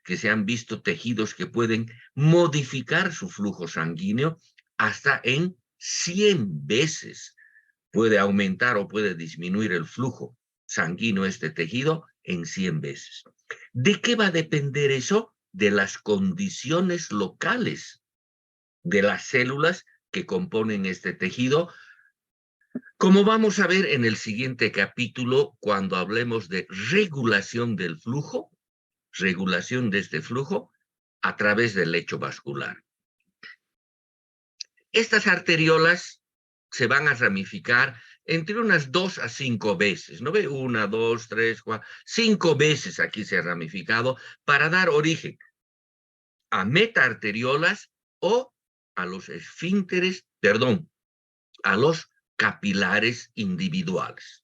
que se han visto tejidos que pueden modificar su flujo sanguíneo hasta en 100 veces. Puede aumentar o puede disminuir el flujo sanguíneo este tejido en 100 veces. ¿De qué va a depender eso? De las condiciones locales de las células que componen este tejido, como vamos a ver en el siguiente capítulo cuando hablemos de regulación del flujo, regulación de este flujo a través del lecho vascular. Estas arteriolas se van a ramificar entre unas 2 a 5 veces, ¿no ve? 1, 2, 3, 4, 5 veces aquí se ha ramificado para dar origen a metaarteriolas o a los esfínteres, perdón, a los capilares individuales.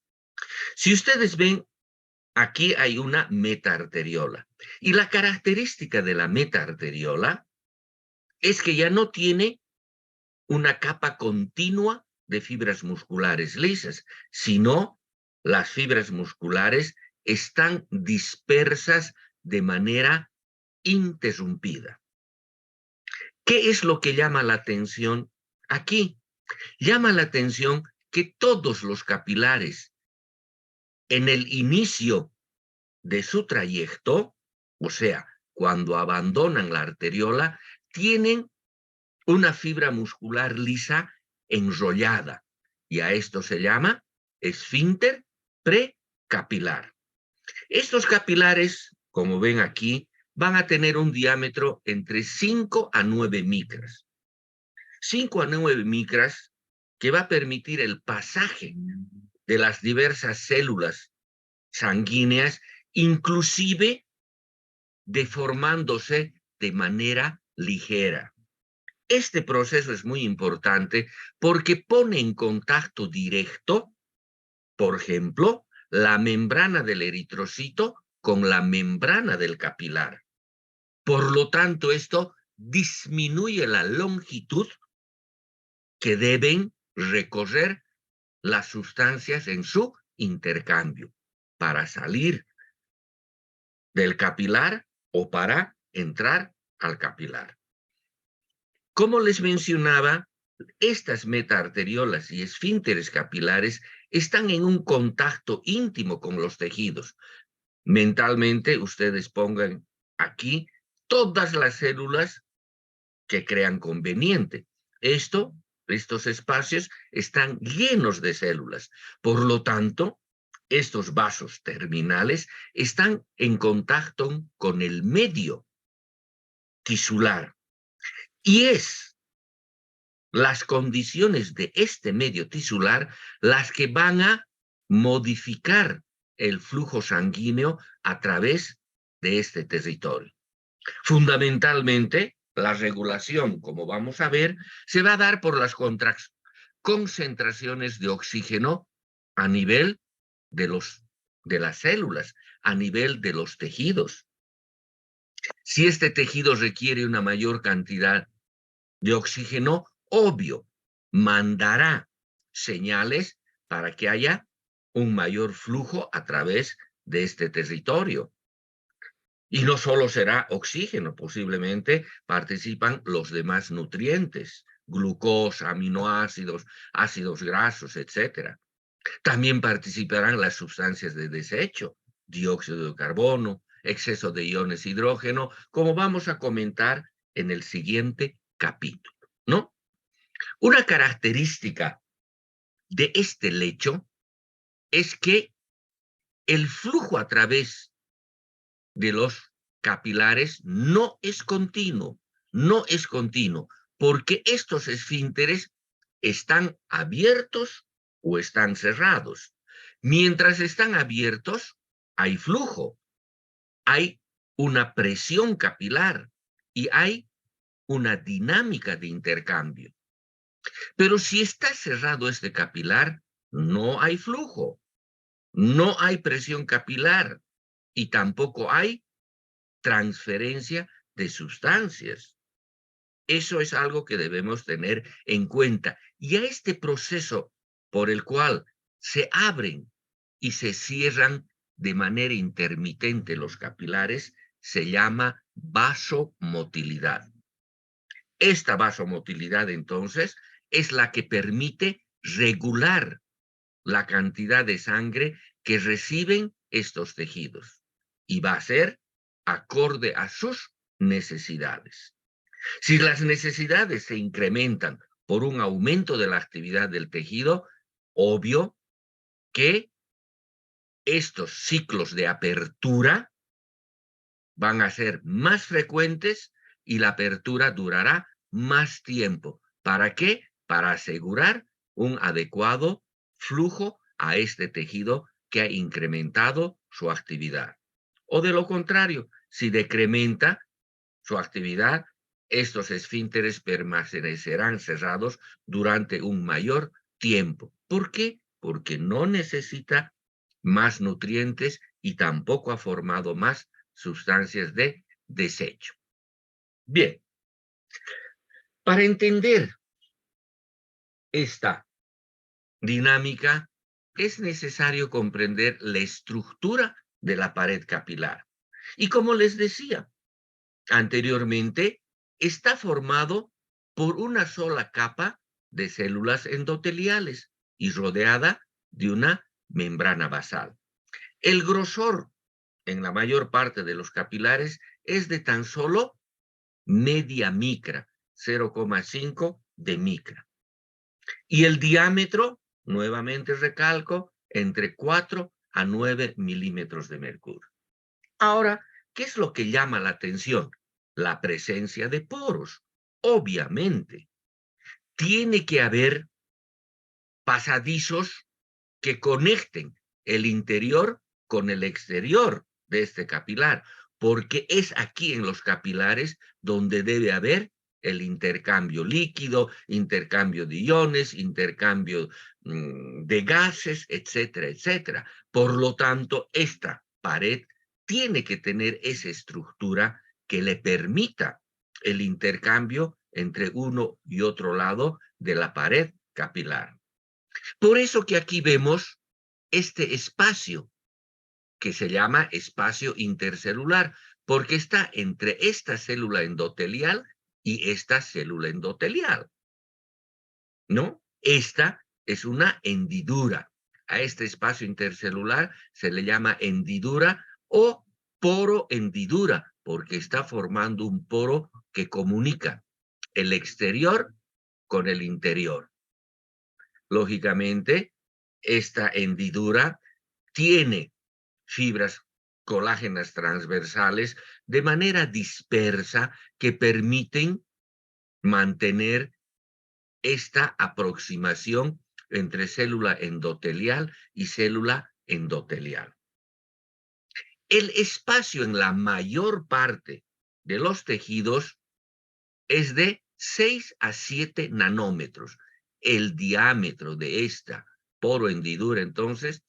Si ustedes ven, aquí hay una metaarteriola. Y la característica de la metaarteriola es que ya no tiene una capa continua de fibras musculares lisas, sino las fibras musculares están dispersas de manera interrumpida. ¿Qué es lo que llama la atención aquí? Llama la atención que todos los capilares en el inicio de su trayecto, o sea, cuando abandonan la arteriola, tienen una fibra muscular lisa enrollada, y a esto se llama esfínter precapilar. Estos capilares, como ven aquí, van a tener un diámetro entre 5 a 9 micras. 5 a 9 micras que va a permitir el pasaje de las diversas células sanguíneas, inclusive deformándose de manera ligera. Este proceso es muy importante porque pone en contacto directo, por ejemplo, la membrana del eritrocito con la membrana del capilar. Por lo tanto, esto disminuye la longitud que deben recorrer las sustancias en su intercambio para salir del capilar o para entrar al capilar. Como les mencionaba, estas metaarteriolas y esfínteres capilares están en un contacto íntimo con los tejidos. Mentalmente, ustedes pongan aquí todas las células que crean conveniente. Estos espacios están llenos de células. Por lo tanto, estos vasos terminales están en contacto con el medio tisular. Y es las condiciones de este medio tisular las que van a modificar el flujo sanguíneo a través de este territorio. Fundamentalmente, la regulación, como vamos a ver, se va a dar por las concentraciones de oxígeno a nivel de las células, a nivel de los tejidos. Si este tejido requiere una mayor cantidad de oxígeno, obvio, mandará señales para que haya un mayor flujo a través de este territorio. Y no solo será oxígeno, posiblemente participan los demás nutrientes, glucosa, aminoácidos, ácidos grasos, etc. También participarán las sustancias de desecho, dióxido de carbono, exceso de iones hidrógeno, como vamos a comentar en el siguiente capítulo, ¿no? Una característica de este lecho es que el flujo a través de los capilares no es continuo, porque estos esfínteres están abiertos o están cerrados. Mientras están abiertos, hay flujo, hay una presión capilar y hay una dinámica de intercambio. Pero si está cerrado este capilar, no hay flujo, no hay presión capilar y tampoco hay transferencia de sustancias. Eso es algo que debemos tener en cuenta. Y a este proceso por el cual se abren y se cierran de manera intermitente los capilares, se llama vasomotilidad. Esta vasomotilidad, entonces, es la que permite regular la cantidad de sangre que reciben estos tejidos y va a ser acorde a sus necesidades. Si las necesidades se incrementan por un aumento de la actividad del tejido, obvio que estos ciclos de apertura van a ser más frecuentes y la apertura durará más tiempo. ¿Para qué? Para asegurar un adecuado flujo a este tejido que ha incrementado su actividad. O de lo contrario, si decrementa su actividad, estos esfínteres permanecerán cerrados durante un mayor tiempo. ¿Por qué? Porque no necesita más nutrientes y tampoco ha formado más sustancias de desecho. Bien, para entender esta dinámica es necesario comprender la estructura de la pared capilar. Y como les decía anteriormente, está formado por una sola capa de células endoteliales y rodeada de una membrana basal. El grosor en la mayor parte de los capilares es de tan solo media micra, 0,5 de micra. Y el diámetro, nuevamente recalco, entre 4 a 9 milímetros de mercurio. Ahora, ¿qué es lo que llama la atención? La presencia de poros. Obviamente, tiene que haber pasadizos que conecten el interior con el exterior de este capilar, porque es aquí en los capilares donde debe haber el intercambio líquido, intercambio de iones, intercambio de gases, etcétera, etcétera. Por lo tanto, esta pared tiene que tener esa estructura que le permita el intercambio entre uno y otro lado de la pared capilar. Por eso que aquí vemos este espacio que se llama espacio intercelular, porque está entre esta célula endotelial y esta célula endotelial, ¿no? Esta es una hendidura. A este espacio intercelular se le llama hendidura o poro hendidura, porque está formando un poro que comunica el exterior con el interior. Lógicamente, esta hendidura tiene fibras colágenas transversales de manera dispersa que permiten mantener esta aproximación entre célula endotelial y célula endotelial. El espacio en la mayor parte de los tejidos es de 6 a 7 nanómetros. El diámetro de esta porohendidura, entonces,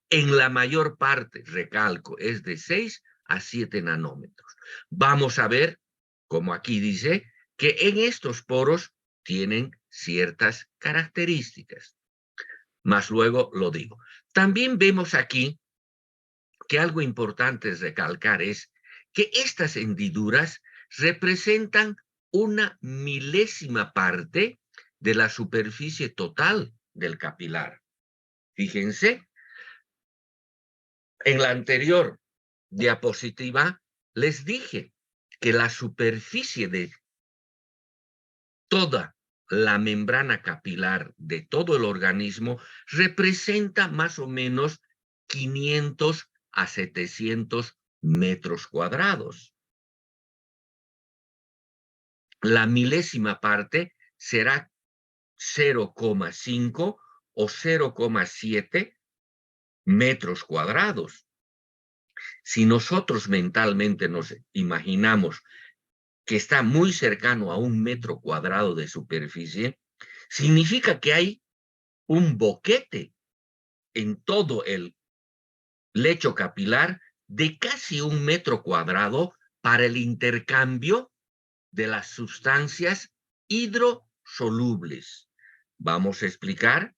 en la mayor parte, recalco, es de 6 a 7 nanómetros. Vamos a ver, como aquí dice, que en estos poros tienen ciertas características. Más luego lo digo. También vemos aquí que algo importante es recalcar es que estas hendiduras representan una milésima parte de la superficie total del capilar. Fíjense, en la anterior diapositiva les dije que la superficie de toda la membrana capilar de todo el organismo representa más o menos 500 a 700 metros cuadrados. La milésima parte será 0,5 o 0,7 metros cuadrados. Si nosotros mentalmente nos imaginamos que está muy cercano a 1 metro cuadrado de superficie, significa que hay un boquete en todo el lecho capilar de casi 1 metro cuadrado para el intercambio de las sustancias hidrosolubles. Vamos a explicar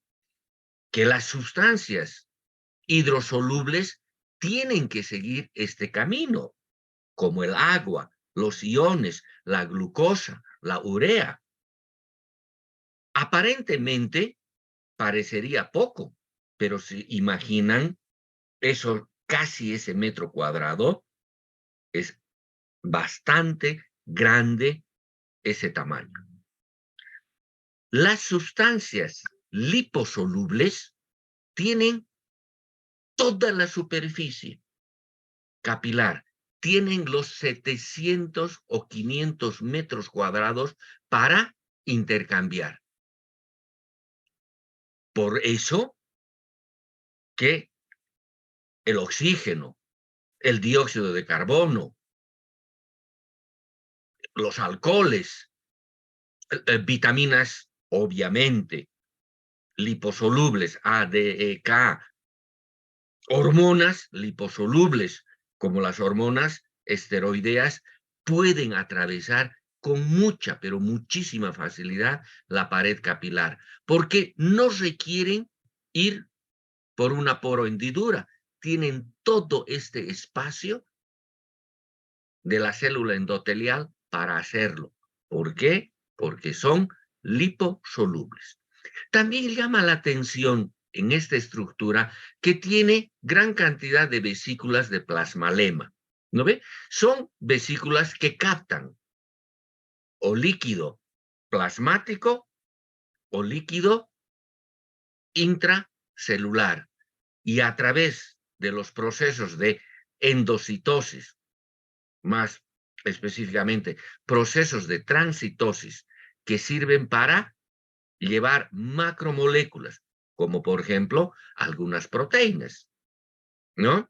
que las sustancias hidrosolubles tienen que seguir este camino. como el agua, los iones, la glucosa, la urea. Aparentemente parecería poco, pero si imaginan eso, casi ese metro cuadrado, es bastante grande ese tamaño. Las sustancias liposolubles tienen toda la superficie capilar, tienen los 700 o 500 metros cuadrados para intercambiar. Por eso que el oxígeno, el dióxido de carbono, los alcoholes, vitaminas, obviamente, liposolubles, A, D, E, K, hormonas liposolubles, como las hormonas esteroideas, pueden atravesar con mucha, pero muchísima facilidad la pared capilar, porque no requieren ir por una porohendidura, tienen todo este espacio de la célula endotelial para hacerlo. ¿Por qué? Porque son liposolubles. También llama la atención en esta estructura que tiene gran cantidad de vesículas de plasmalema. ¿No ve? Son vesículas que captan o líquido plasmático o líquido intracelular, y a través de los procesos de endocitosis, más específicamente procesos de transitosis que sirven para llevar macromoléculas, como por ejemplo algunas proteínas, ¿no?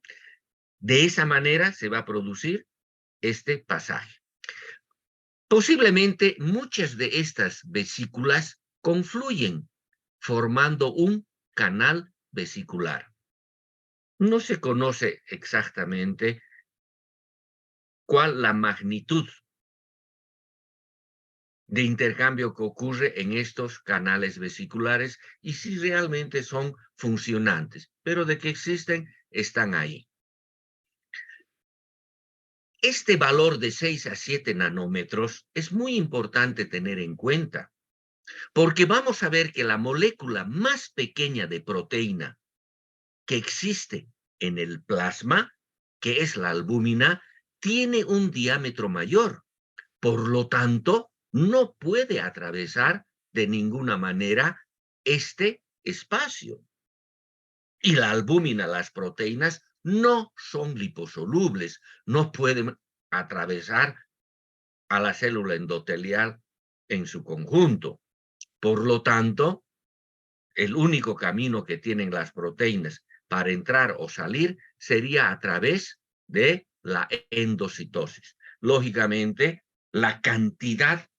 De esa manera se va a producir este pasaje. Posiblemente muchas de estas vesículas confluyen formando un canal vesicular. No se conoce exactamente cuál la magnitud de intercambio que ocurre en estos canales vesiculares y si realmente son funcionantes, pero de que existen, están ahí. Este valor de 6 a 7 nanómetros es muy importante tener en cuenta, porque vamos a ver que la molécula más pequeña de proteína que existe en el plasma, que es la albúmina, tiene un diámetro mayor. Por lo tanto, no puede atravesar de ninguna manera este espacio. Y la albúmina, las proteínas, no son liposolubles, no pueden atravesar a la célula endotelial en su conjunto. Por lo tanto, el único camino que tienen las proteínas para entrar o salir sería a través de la endocitosis. Lógicamente, la cantidad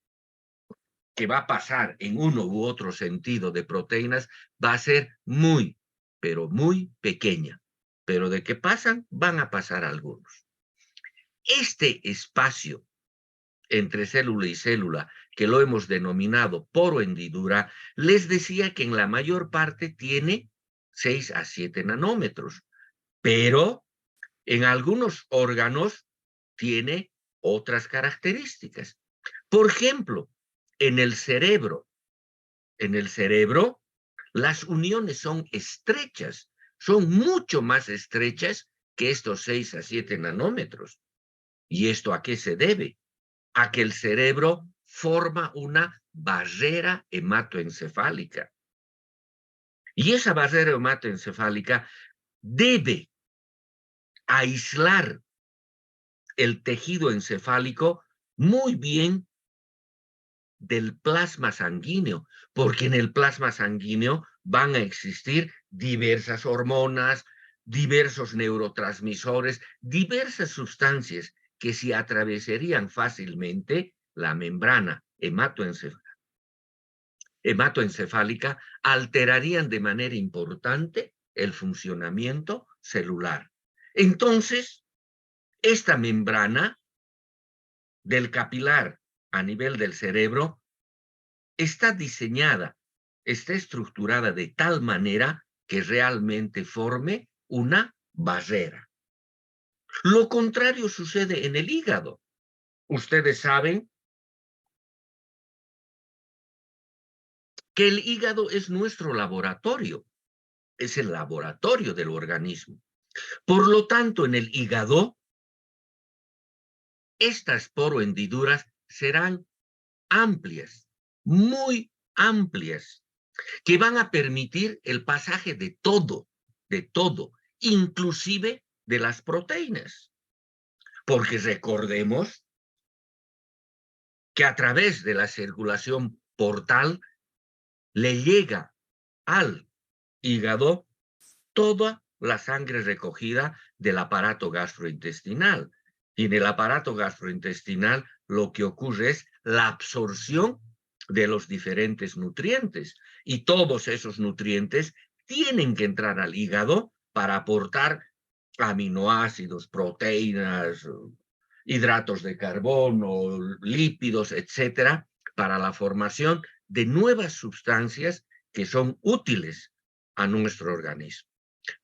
que va a pasar en uno u otro sentido de proteínas va a ser muy, pero muy pequeña. Pero de que pasan, van a pasar algunos. Este espacio entre célula y célula, que lo hemos denominado porohendidura, les decía que en la mayor parte tiene 6 a 7 nanómetros, pero en algunos órganos tiene otras características. Por ejemplo, en el cerebro, las uniones son estrechas, son mucho más estrechas que estos 6 a 7 nanómetros. ¿Y esto a qué se debe? A que el cerebro forma una barrera hematoencefálica. Y esa barrera hematoencefálica debe aislar el tejido encefálico muy bien del plasma sanguíneo, porque en el plasma sanguíneo van a existir diversas hormonas, diversos neurotransmisores, diversas sustancias que si atravesarían fácilmente la membrana hematoencefálica, alterarían de manera importante el funcionamiento celular. Entonces, esta membrana del capilar a nivel del cerebro está diseñada, está estructurada de tal manera que realmente forme una barrera. Lo contrario sucede en el hígado. Ustedes saben que el hígado es nuestro laboratorio, es el laboratorio del organismo. Por lo tanto, en el hígado, estas porohendiduras serán amplias, muy amplias, que van a permitir el pasaje de todo, inclusive de las proteínas. Porque recordemos que a través de la circulación portal le llega al hígado toda la sangre recogida del aparato gastrointestinal. Y en el aparato gastrointestinal lo que ocurre es la absorción de los diferentes nutrientes. Y todos esos nutrientes tienen que entrar al hígado para aportar aminoácidos, proteínas, hidratos de carbono, lípidos, etcétera, para la formación de nuevas sustancias que son útiles a nuestro organismo.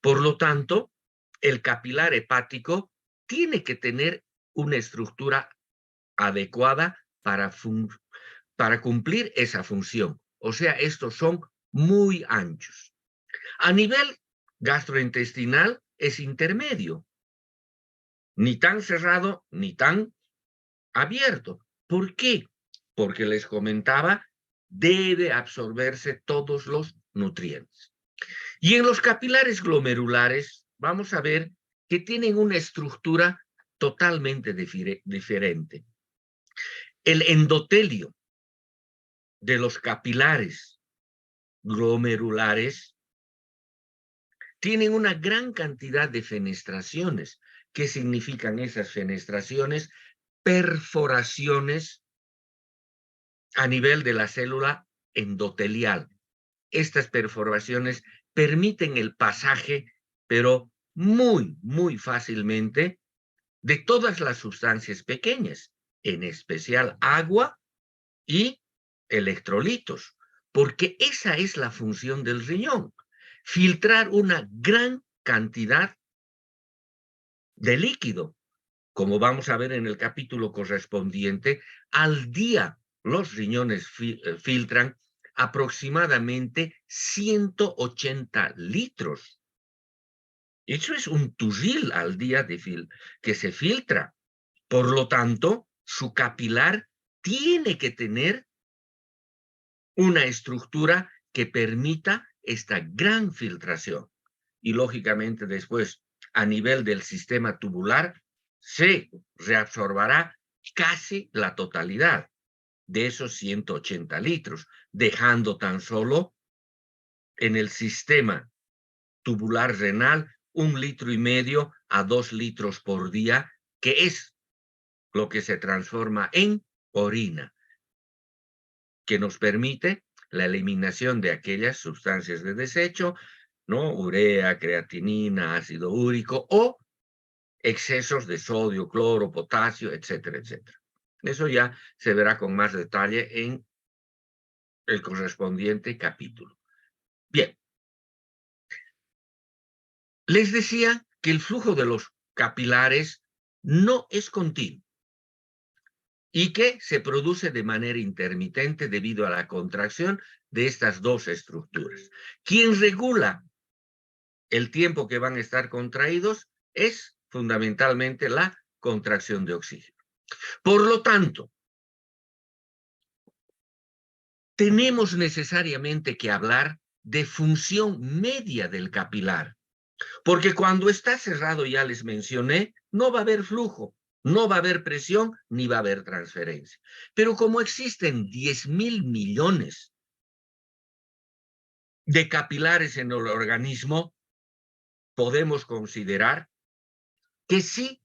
Por lo tanto, el capilar hepático tiene que tener una estructura adecuada para cumplir esa función. O sea, estos son muy anchos. A nivel gastrointestinal es intermedio, ni tan cerrado ni tan abierto. ¿Por qué? Porque les comentaba, debe absorberse todos los nutrientes. Y en los capilares glomerulares, vamos a ver que tienen una estructura totalmente diferente. El endotelio de los capilares glomerulares tienen una gran cantidad de fenestraciones. ¿Qué significan esas fenestraciones? Perforaciones a nivel de la célula endotelial. Estas perforaciones permiten el pasaje, pero muy, muy fácilmente, de todas las sustancias pequeñas, en especial agua y electrolitos, porque esa es la función del riñón, filtrar una gran cantidad de líquido. Como vamos a ver en el capítulo correspondiente, al día los riñones filtran aproximadamente 180 litros. Eso es un turril al día que se filtra. Por lo tanto, su capilar tiene que tener una estructura que permita esta gran filtración. Y lógicamente después, a nivel del sistema tubular, se reabsorberá casi la totalidad de esos 180 litros, dejando tan solo en el sistema tubular renal 1,5 litros a 2 litros por día, que es lo que se transforma en orina, que nos permite la eliminación de aquellas sustancias de desecho, ¿no? Urea, creatinina, ácido úrico o excesos de sodio, cloro, potasio, etcétera, etcétera. Eso ya se verá con más detalle en el correspondiente capítulo. Bien, les decía que el flujo de los capilares no es continuo y que se produce de manera intermitente debido a la contracción de estas dos estructuras. Quien regula el tiempo que van a estar contraídos es fundamentalmente la contracción de oxígeno. Por lo tanto, tenemos necesariamente que hablar de función media del capilar, porque cuando está cerrado, ya les mencioné, no va a haber flujo, no va a haber presión, ni va a haber transferencia. Pero como existen 10,000 millones de capilares en el organismo, podemos considerar que sí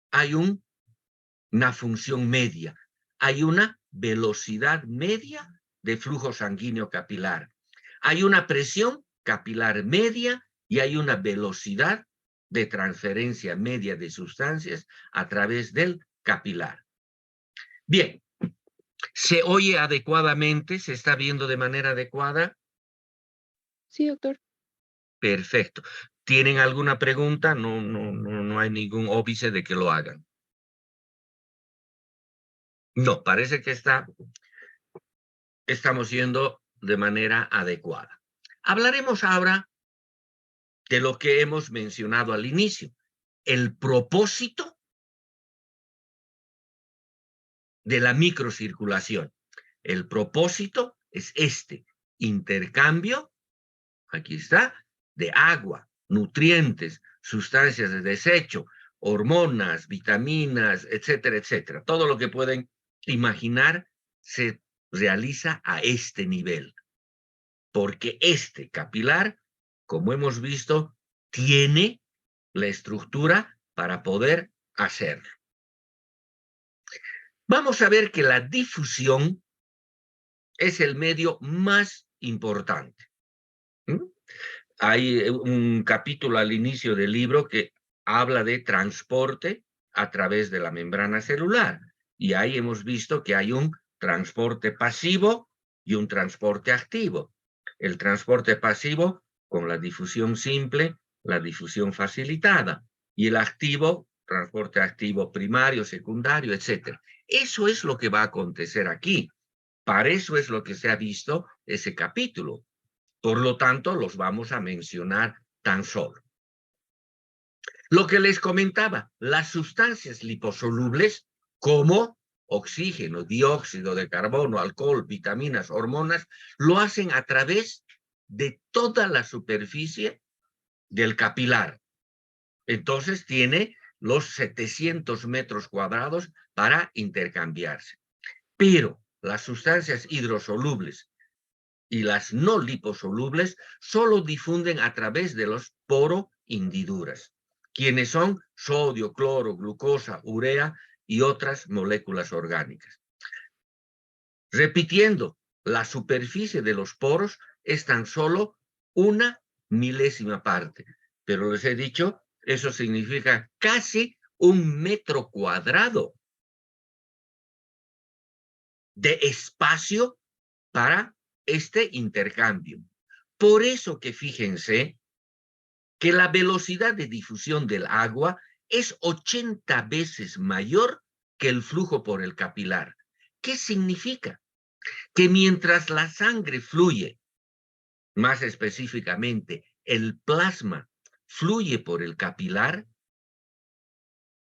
hay una función media, hay una velocidad media de flujo sanguíneo capilar, hay una presión capilar media y hay una velocidad de transferencia media de sustancias a través del capilar. Bien, ¿se oye adecuadamente? ¿Se está viendo de manera adecuada? Sí, doctor. Perfecto. ¿Tienen alguna pregunta? No hay ningún óbice de que lo hagan. No, parece que estamos yendo de manera adecuada. Hablaremos ahora de lo que hemos mencionado al inicio, el propósito de la microcirculación. El propósito es este: intercambio, aquí está, de agua, nutrientes, sustancias de desecho, hormonas, vitaminas, etcétera, etcétera. Todo lo que pueden imaginar se realiza a este nivel, porque este capilar, como hemos visto, tiene la estructura para poder hacerlo. Vamos a ver que la difusión es el medio más importante. Hay un capítulo al inicio del libro que habla de transporte a través de la membrana celular. Y ahí hemos visto que hay un transporte pasivo y un transporte activo. El transporte pasivo con la difusión simple, la difusión facilitada. Y el activo, transporte activo primario, secundario, etc. Eso es lo que va a acontecer aquí. Para eso es lo que se ha visto ese capítulo. Por lo tanto, los vamos a mencionar tan solo. Lo que les comentaba, las sustancias liposolubles como oxígeno, dióxido de carbono, alcohol, vitaminas, hormonas, lo hacen a través de toda la superficie del capilar. Entonces tiene los 700 metros cuadrados para intercambiarse. Pero las sustancias hidrosolubles y las no liposolubles solo difunden a través de los poro-hendiduras, quienes son sodio, cloro, glucosa, urea y otras moléculas orgánicas. Repitiendo, la superficie de los poros es tan solo una milésima parte, pero les he dicho, eso significa casi 1 metro cuadrado de espacio para este intercambio. Por eso que fíjense que la velocidad de difusión del agua es 80 veces mayor que el flujo por el capilar. ¿Qué significa? Que mientras la sangre fluye, más específicamente el plasma fluye por el capilar,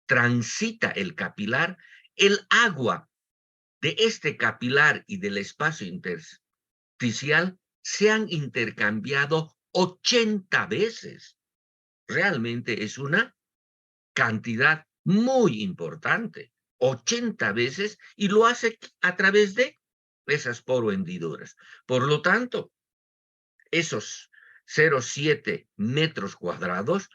transita el capilar, el agua de este capilar y del espacio intersticial se han intercambiado 80 veces. Realmente es una cantidad muy importante, 80 veces, y lo hace a través de esas porohendiduras. Por lo tanto, esos 0,7 metros cuadrados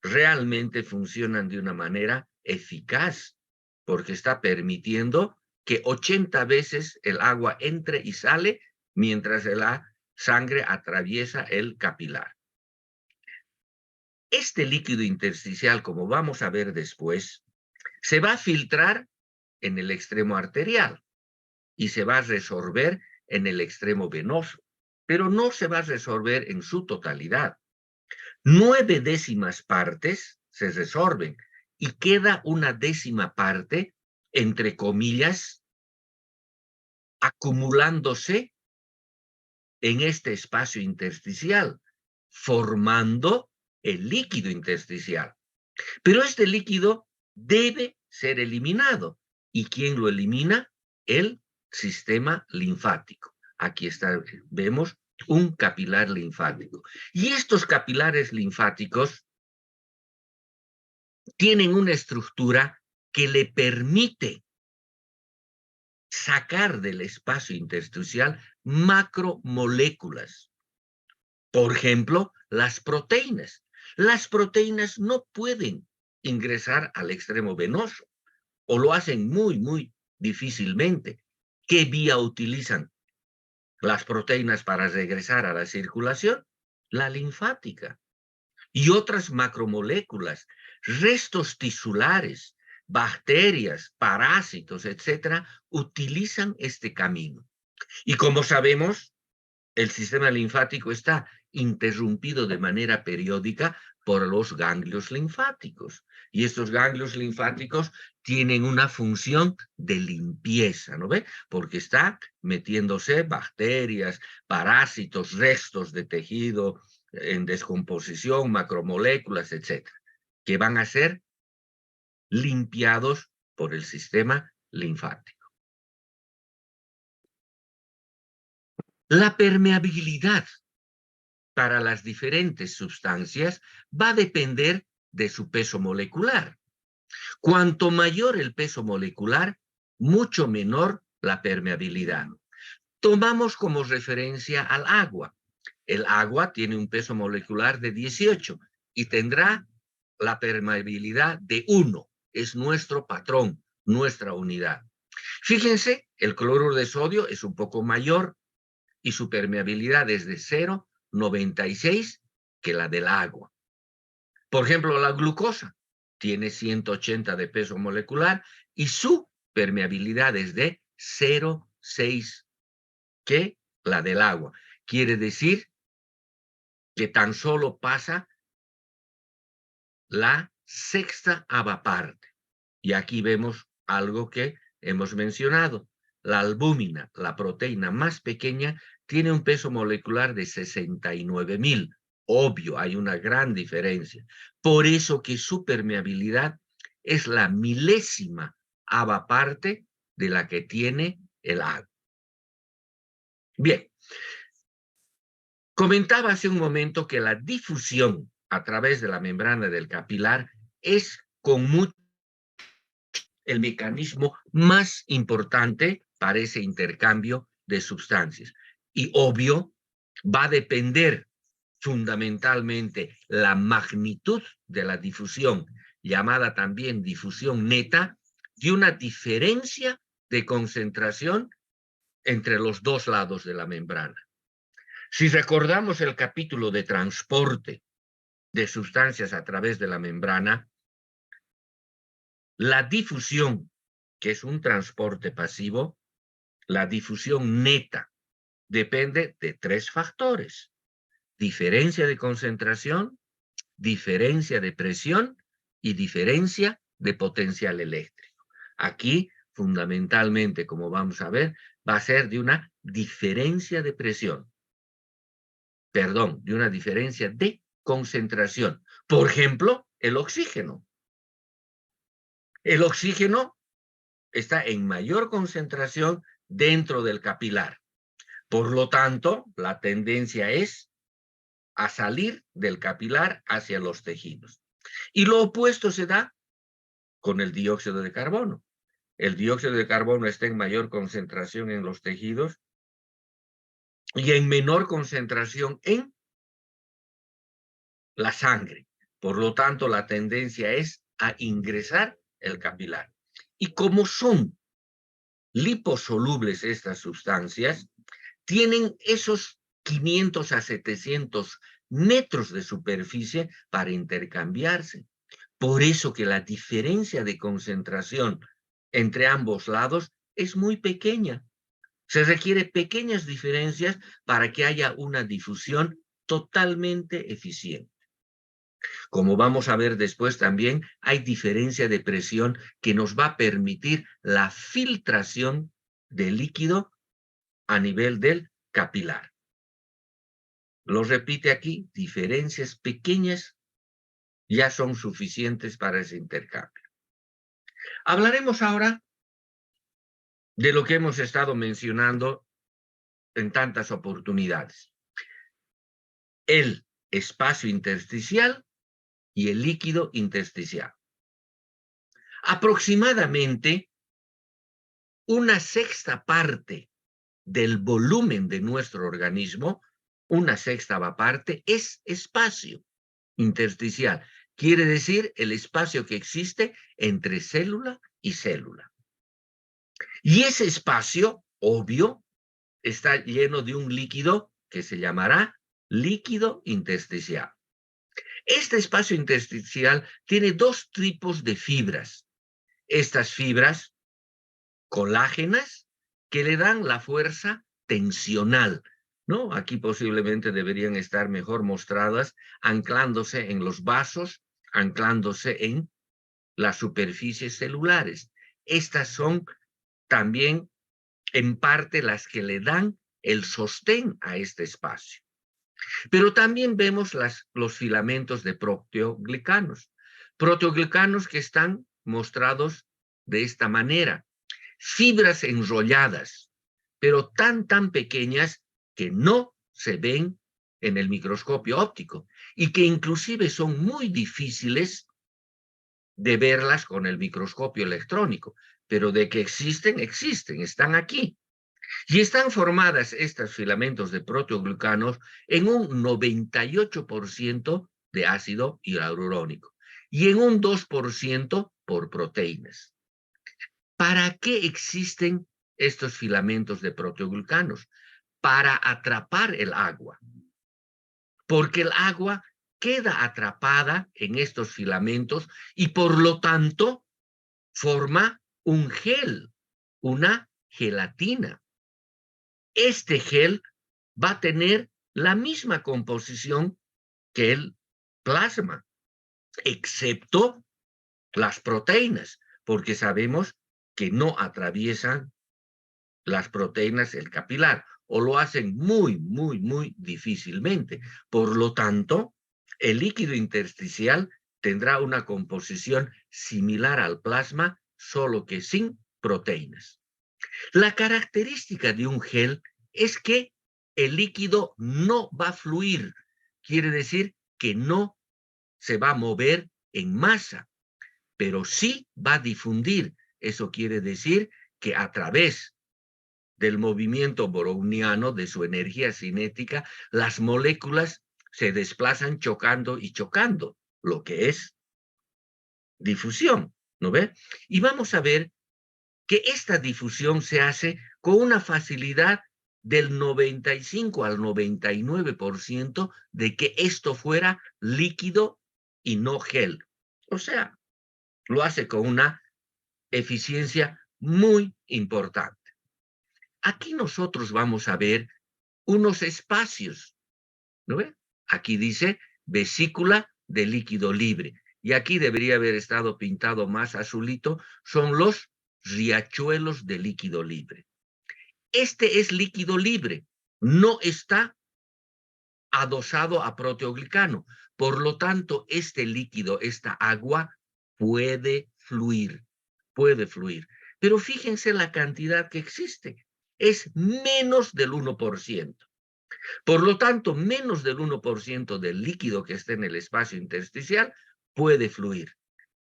realmente funcionan de una manera eficaz, porque está permitiendo que 80 veces el agua entre y sale mientras la sangre atraviesa el capilar. Este líquido intersticial, como vamos a ver después, se va a filtrar en el extremo arterial y se va a resorber en el extremo venoso, pero no se va a resorber en su totalidad. 9 décimas partes se resorben y queda una décima parte, entre comillas, acumulándose en este espacio intersticial, formando el líquido intersticial. Pero este líquido debe ser eliminado. ¿Y quién lo elimina? El sistema linfático. Aquí está, vemos un capilar linfático. Y estos capilares linfáticos tienen una estructura que le permite sacar del espacio intersticial macromoléculas. Por ejemplo, las proteínas. Las proteínas no pueden ingresar al extremo venoso o lo hacen muy difícilmente. ¿Qué vía utilizan las proteínas para regresar a la circulación? La linfática. Y otras macromoléculas, restos tisulares, bacterias, parásitos, etcétera, utilizan este camino. Y como sabemos, el sistema linfático está interrumpido de manera periódica por los ganglios linfáticos. Y estos ganglios linfáticos tienen una función de limpieza, ¿no ve? Porque está metiéndose bacterias, parásitos, restos de tejido en descomposición, macromoléculas, etcétera, que van a ser limpiados por el sistema linfático. La permeabilidad para las diferentes sustancias va a depender de su peso molecular. Cuanto mayor el peso molecular, mucho menor la permeabilidad. Tomamos como referencia al agua. El agua tiene un peso molecular de 18 y tendrá la permeabilidad de 1. Es nuestro patrón, nuestra unidad. Fíjense, el cloruro de sodio es un poco mayor y su permeabilidad es de 0,96 que la del agua. Por ejemplo, la glucosa tiene 180 de peso molecular y su permeabilidad es de 0,6 que la del agua. Quiere decir que tan solo pasa la sexta parte. Y aquí vemos algo que hemos mencionado. La albúmina, la proteína más pequeña, tiene un peso molecular de 69.000. Obvio, hay una gran diferencia. Por eso que su permeabilidad es la milésima parte de la que tiene el agua. Bien, comentaba hace un momento que la difusión a través de la membrana del capilar es con mucho el mecanismo más importante para ese intercambio de sustancias. Y obvio, va a depender fundamentalmente la magnitud de la difusión, llamada también difusión neta, de una diferencia de concentración entre los dos lados de la membrana. Si recordamos el capítulo de transporte de sustancias a través de la membrana, la difusión, que es un transporte pasivo, la difusión neta, depende de 3 factores: diferencia de concentración, diferencia de presión y diferencia de potencial eléctrico. Aquí, fundamentalmente, como vamos a ver, va a ser de una diferencia de presión. Perdón, de una diferencia de concentración. Por ejemplo, el oxígeno. El oxígeno está en mayor concentración dentro del capilar. Por lo tanto, la tendencia es a salir del capilar hacia los tejidos. Y lo opuesto se da con el dióxido de carbono. El dióxido de carbono está en mayor concentración en los tejidos y en menor concentración en la sangre. Por lo tanto, la tendencia es a ingresar el capilar. Y como son liposolubles estas sustancias, tienen esos 500 a 700 metros de superficie para intercambiarse. Por eso que la diferencia de concentración entre ambos lados es muy pequeña. Se requieren pequeñas diferencias para que haya una difusión totalmente eficiente. Como vamos a ver después también, hay diferencia de presión que nos va a permitir la filtración del líquido a nivel del capilar. Lo repite aquí, diferencias pequeñas ya son suficientes para ese intercambio. Hablaremos ahora de lo que hemos estado mencionando en tantas oportunidades: el espacio intersticial y el líquido intersticial. Aproximadamente una sexta parte del volumen de nuestro organismo, una sexta parte, es espacio intersticial. Quiere decir el espacio que existe entre célula y célula. Y ese espacio, obvio, está lleno de un líquido que se llamará líquido intersticial. Este espacio intersticial tiene 2 tipos de fibras. Estas fibras colágenas que le dan la fuerza tensional ¿no? Aquí posiblemente deberían estar mejor mostradas, anclándose en los vasos, anclándose en las superficies celulares. Estas son también en parte las que le dan el sostén a este espacio. Pero también vemos los filamentos de proteoglicanos. Proteoglicanos que están mostrados de esta manera. Fibras enrolladas, pero tan pequeñas que no se ven en el microscopio óptico y que inclusive son muy difíciles de verlas con el microscopio electrónico, pero de que existen, existen, están aquí. Y están formadas estos filamentos de proteoglucanos en un 98% de ácido hialurónico y en un 2% por proteínas. ¿Para qué existen estos filamentos de proteoglucanos? Para atrapar el agua, porque el agua queda atrapada en estos filamentos y por lo tanto forma un gel, una gelatina. Este gel va a tener la misma composición que el plasma, excepto las proteínas, porque sabemos que no atraviesan las proteínas el capilar o lo hacen muy difícilmente. Por lo tanto, el líquido intersticial tendrá una composición similar al plasma, solo que sin proteínas. La característica de un gel es que el líquido no va a fluir, quiere decir que no se va a mover en masa, pero sí va a difundir. Eso quiere decir que a través del movimiento browniano, de su energía cinética, las moléculas se desplazan chocando y chocando, lo que es difusión, ¿no ve? Y vamos a ver que esta difusión se hace con una facilidad del 95 al 99% de que esto fuera líquido y no gel. O sea, lo hace con una eficiencia muy importante. Aquí nosotros vamos a ver unos espacios, ¿no ve? Aquí dice vesícula de líquido libre. Y aquí debería haber estado pintado más azulito, son los riachuelos de líquido libre. Este es líquido libre, no está adosado a proteoglicano. Por lo tanto, este líquido, esta agua, puede fluir, puede fluir. Pero fíjense la cantidad que existe, es menos del 1%. Por lo tanto, menos del 1% del líquido que esté en el espacio intersticial puede fluir.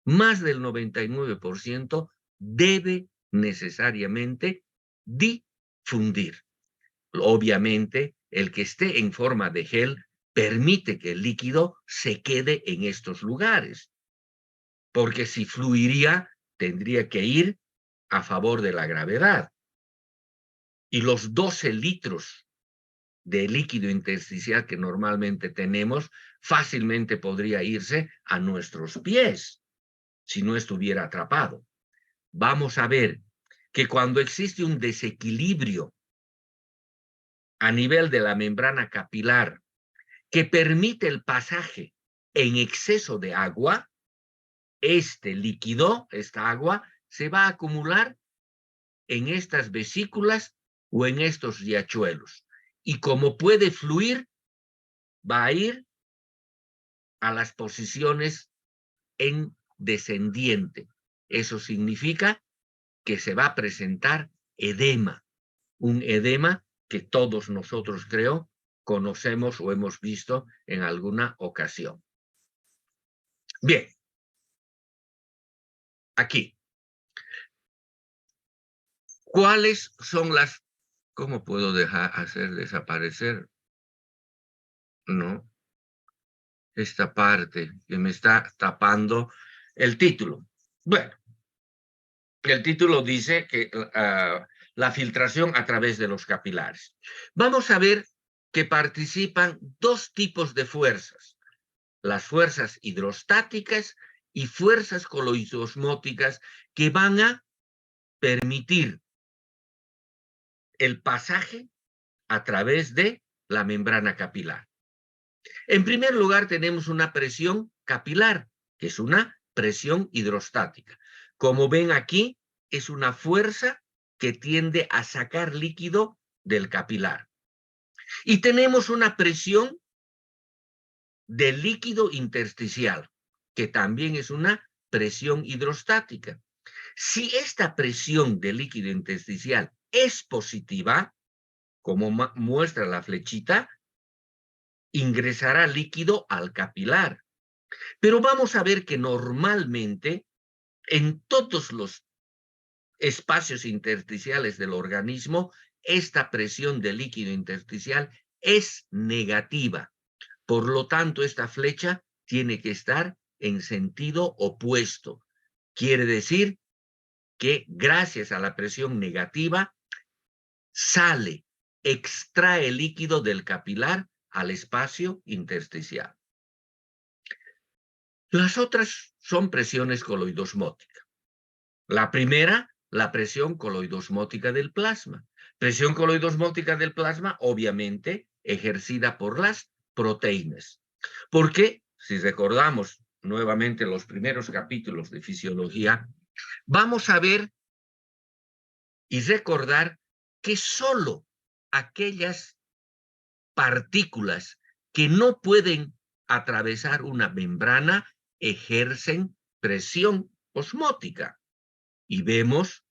Más del 99% debe necesariamente difundir. Obviamente, el que esté en forma de gel permite que el líquido se quede en estos lugares, porque si fluiría, tendría que ir a favor de la gravedad. Y los 12 litros de líquido intersticial que normalmente tenemos, fácilmente podría irse a nuestros pies si no estuviera atrapado. Vamos a ver que cuando existe un desequilibrio a nivel de la membrana capilar que permite el pasaje en exceso de agua, este líquido, esta agua, se va a acumular en estas vesículas o en estos riachuelos. Y como puede fluir, va a ir a las posiciones en descendiente. Eso significa que se va a presentar edema, un edema que todos nosotros, creo, conocemos o hemos visto en alguna ocasión. Bien, aquí. ¿Cuáles son las... ¿Cómo puedo hacer desaparecer? No, esta parte que me está tapando el título. Bueno, el título dice que la filtración a través de los capilares. Vamos a ver que participan dos tipos de fuerzas, las fuerzas hidrostáticas y fuerzas coloidosmóticas que van a permitir el pasaje a través de la membrana capilar. En primer lugar, tenemos una presión capilar, que es una presión hidrostática. Como ven aquí, es una fuerza que tiende a sacar líquido del capilar. Y tenemos una presión de líquido intersticial, que también es una presión hidrostática. Si esta presión de líquido intersticial es positiva, como muestra la flechita, ingresará líquido al capilar. Pero vamos a ver que normalmente en todos los espacios intersticiales del organismo, esta presión de líquido intersticial es negativa. Por lo tanto, esta flecha tiene que estar en sentido opuesto. Quiere decir que gracias a la presión negativa sale, extrae líquido del capilar al espacio intersticial. Las otras son presiones coloidosmóticas. La primera, la presión coloidosmótica del plasma. Presión coloidosmótica del plasma, obviamente, ejercida por las proteínas. Porque, si recordamos nuevamente los primeros capítulos de fisiología, vamos a ver y recordar que solo aquellas partículas que no pueden atravesar una membrana ejercen presión osmótica. Y vemos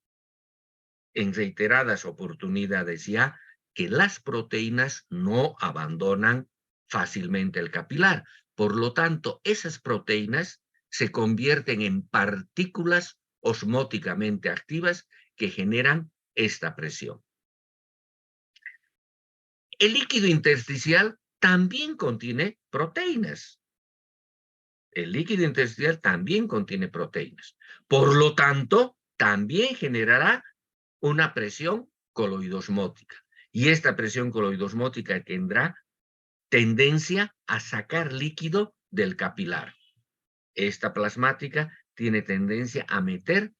en reiteradas oportunidades ya que las proteínas no abandonan fácilmente el capilar. Por lo tanto, esas proteínas se convierten en partículas osmóticamente activas que generan esta presión. El líquido intersticial también contiene proteínas. El líquido intersticial también contiene proteínas. Por lo tanto, también generará una presión coloidosmótica. Y esta presión coloidosmótica tendrá tendencia a sacar líquido del capilar. Esta plasmática tiene tendencia a meter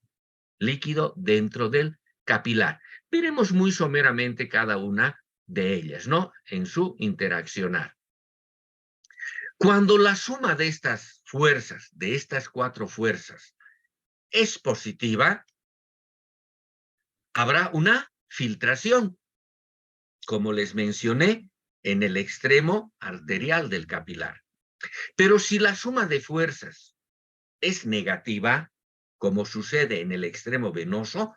líquido dentro del capilar. Veremos muy someramente cada una de ellas, ¿no? En su interaccionar. Cuando la suma de estas fuerzas, de estas cuatro fuerzas, es positiva, habrá una filtración, como les mencioné, en el extremo arterial del capilar. Pero si la suma de fuerzas es negativa, como sucede en el extremo venoso,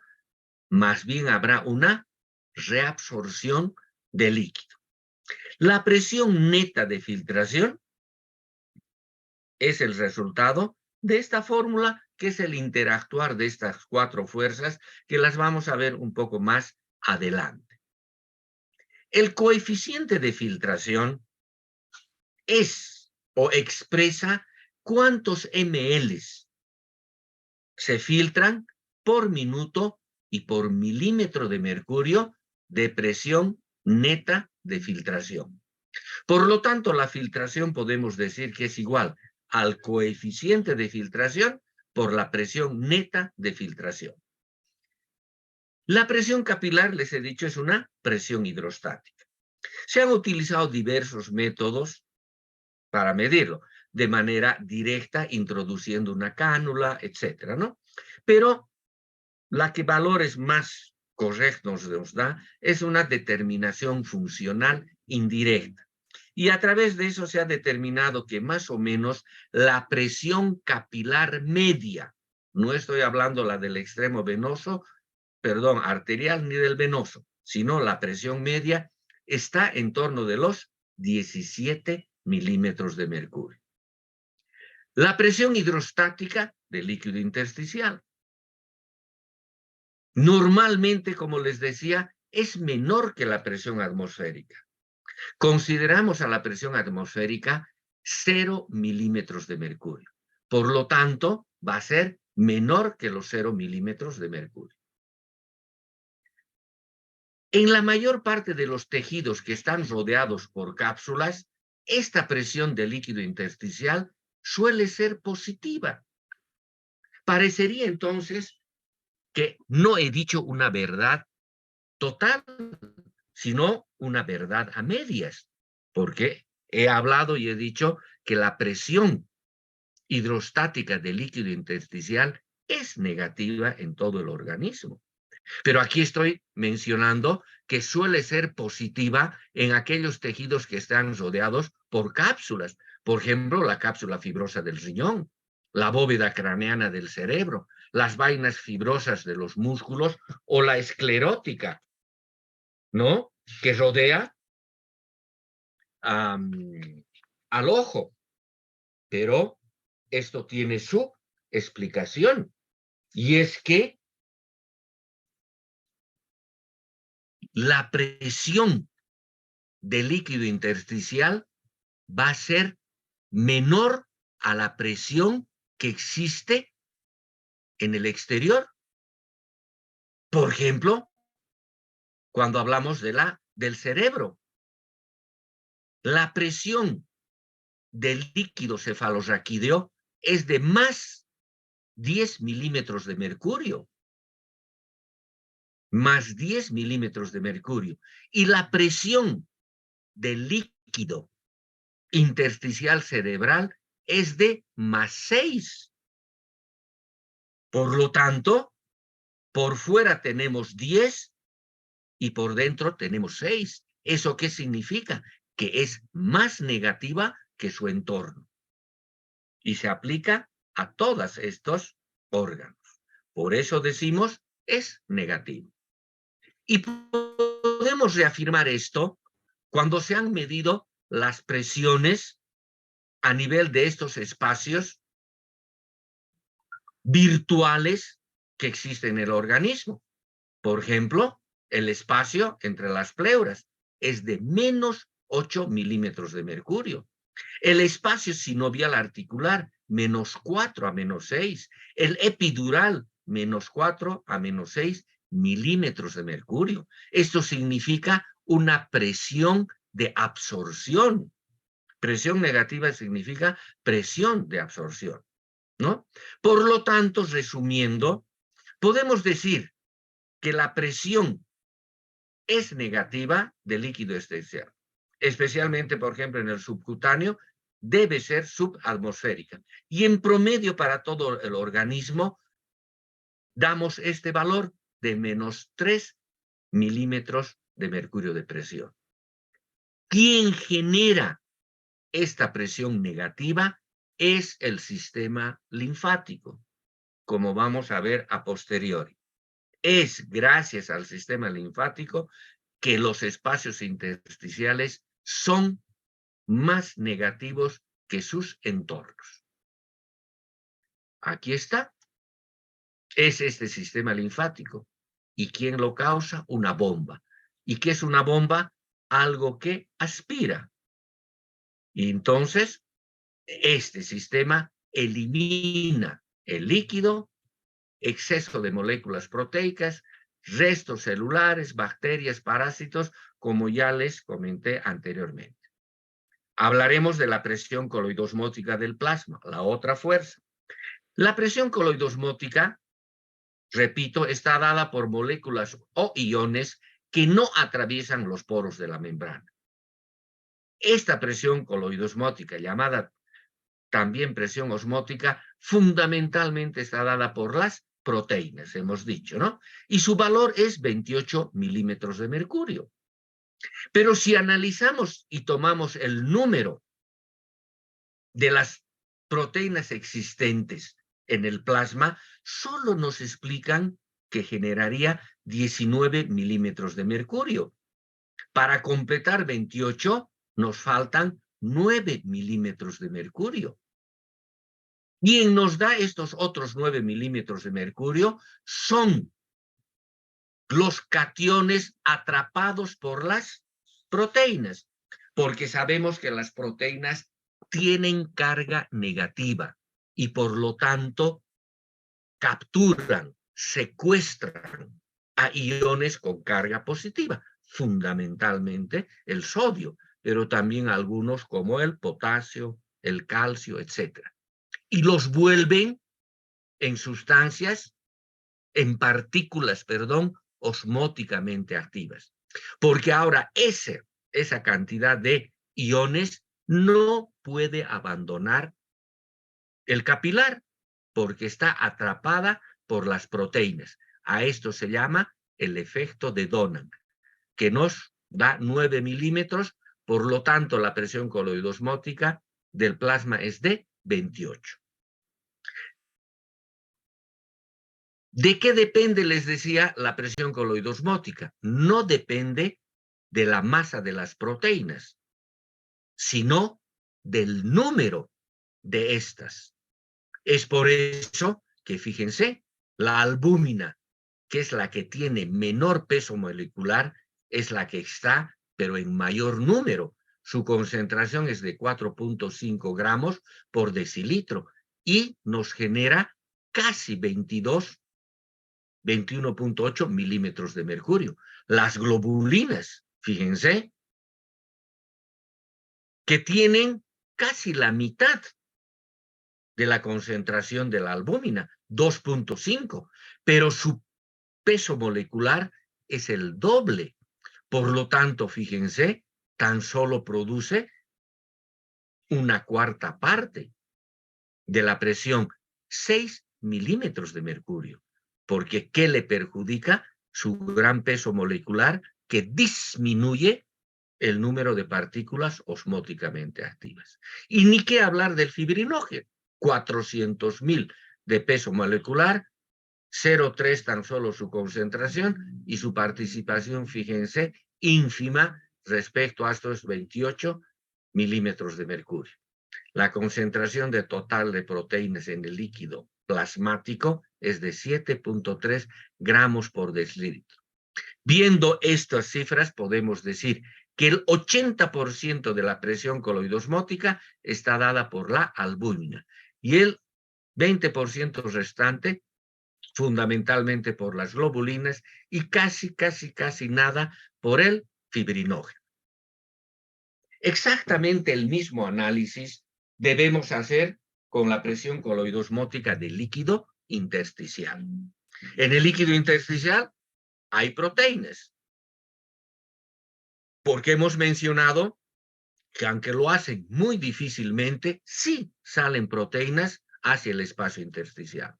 más bien habrá una reabsorción de líquido. La presión neta de filtración es el resultado de esta fórmula, que es el interactuar de estas cuatro fuerzas, que las vamos a ver un poco más adelante. El coeficiente de filtración es o expresa cuántos ml se filtran por minuto y por milímetro de mercurio de presión neta de filtración. Por lo tanto, la filtración podemos decir que es igual al coeficiente de filtración por la presión neta de filtración. La presión capilar, les he dicho, es una presión hidrostática. Se han utilizado diversos métodos para medirlo, de manera directa, introduciendo una cánula, etcétera, ¿no? Pero la que valores más correctos nos da es una determinación funcional indirecta. Y a través de eso se ha determinado que más o menos la presión capilar media, no estoy hablando la del extremo venoso, perdón, arterial ni del venoso, sino la presión media está en torno de los 17 milímetros de mercurio. La presión hidrostática del líquido intersticial normalmente, como les decía, es menor que la presión atmosférica. Consideramos a la presión atmosférica 0 milímetros de mercurio. Por lo tanto, va a ser menor que los 0 milímetros de mercurio. En la mayor parte de los tejidos que están rodeados por cápsulas, esta presión de líquido intersticial suele ser positiva. Parecería entonces que no he dicho una verdad total, sino una verdad a medias, porque he hablado y he dicho que la presión hidrostática del líquido intersticial es negativa en todo el organismo. Pero aquí estoy mencionando que suele ser positiva en aquellos tejidos que están rodeados por cápsulas. Por ejemplo, la cápsula fibrosa del riñón, la bóveda craneana del cerebro, las vainas fibrosas de los músculos o la esclerótica, ¿no? Que rodea al ojo. Pero esto tiene su explicación. Y es que la presión del líquido intersticial va a ser menor a la presión que existe en el exterior. Por ejemplo, cuando hablamos del cerebro, la presión del líquido cefalorraquídeo es de más 10 milímetros de mercurio. Más 10 milímetros de mercurio. Y la presión del líquido intersticial cerebral es de más 6. Por lo tanto, por fuera tenemos 10 y por dentro tenemos 6. ¿Eso qué significa? Que es más negativa que su entorno. Y se aplica a todos estos órganos. Por eso decimos es negativo. Y podemos reafirmar esto cuando se han medido las presiones a nivel de estos espacios virtuales que existen en el organismo. Por ejemplo, el espacio entre las pleuras es de menos 8 milímetros de mercurio. El espacio sinovial articular, menos 4 a menos 6. El epidural, menos 4 a menos 6 milímetros de mercurio. Esto significa una presión de absorción. Presión negativa significa presión de absorción, ¿no? Por lo tanto, resumiendo, podemos decir que la presión es negativa del líquido intersticial, especialmente, por ejemplo, en el subcutáneo, debe ser subatmosférica. Y en promedio para todo el organismo, damos este valor de menos 3 milímetros de mercurio de presión. ¿Quién genera esta presión negativa? Es el sistema linfático, como vamos a ver a posteriori. Es gracias al sistema linfático que los espacios intersticiales son más negativos que sus entornos. Aquí está. Es este sistema linfático. ¿Y quién lo causa? Una bomba. ¿Y qué es una bomba? Algo que aspira. Y entonces, este sistema elimina el líquido, exceso de moléculas proteicas, restos celulares, bacterias, parásitos, como ya les comenté anteriormente. Hablaremos de la presión coloidosmótica del plasma, la otra fuerza. La presión coloidosmótica, repito, está dada por moléculas o iones que no atraviesan los poros de la membrana. Esta presión coloidosmótica, llamada también presión osmótica, fundamentalmente está dada por las proteínas, hemos dicho, ¿no? Y su valor es 28 milímetros de mercurio. Pero si analizamos y tomamos el número de las proteínas existentes en el plasma, solo nos explican que generaría 19 milímetros de mercurio. Para completar 28, nos faltan 9 milímetros de mercurio. Quien nos da estos otros 9 milímetros de mercurio son los cationes atrapados por las proteínas, porque sabemos que las proteínas tienen carga negativa y por lo tanto capturan, secuestran a iones con carga positiva, fundamentalmente el sodio, pero también algunos como el potasio, el calcio, etc. Y los vuelven en sustancias, en partículas, perdón, osmóticamente activas. porque ahora esa cantidad de iones no puede abandonar el capilar, porque está atrapada por las proteínas. A esto se llama el efecto de Donan, que nos da 9 milímetros, por lo tanto la presión coloidosmótica del plasma es de 28. ¿De qué depende, les decía, la presión coloidosmótica? No depende de la masa de las proteínas, sino del número de estas. Es por eso que, fíjense, la albúmina, que es la que tiene menor peso molecular, es la que está, pero en mayor número. Su concentración es de 4.5 gramos por decilitro y nos genera casi 21.8 milímetros de mercurio. Las globulinas, fíjense, que tienen casi la mitad de la concentración de la albúmina, 2.5, pero su peso molecular es el doble. Por lo tanto, fíjense, tan solo produce una cuarta parte de la presión, 6 milímetros de mercurio. Porque ¿qué le perjudica? Su gran peso molecular, que disminuye el número de partículas osmóticamente activas. Y ni qué hablar del fibrinógeno, 400.000 de peso molecular, 0,3 tan solo su concentración y su participación, fíjense, ínfima respecto a estos 28 milímetros de mercurio. La concentración de total de proteínas en el líquido plasmático es de 7.3 gramos por decilitro. Viendo estas cifras, podemos decir que el 80% de la presión coloidosmótica está dada por la albúmina y el 20% restante fundamentalmente por las globulinas y casi nada por el fibrinógeno. Exactamente el mismo análisis debemos hacer con la presión coloidosmótica del líquido intersticial. En el líquido intersticial hay proteínas, porque hemos mencionado que aunque lo hacen muy difícilmente, sí salen proteínas hacia el espacio intersticial.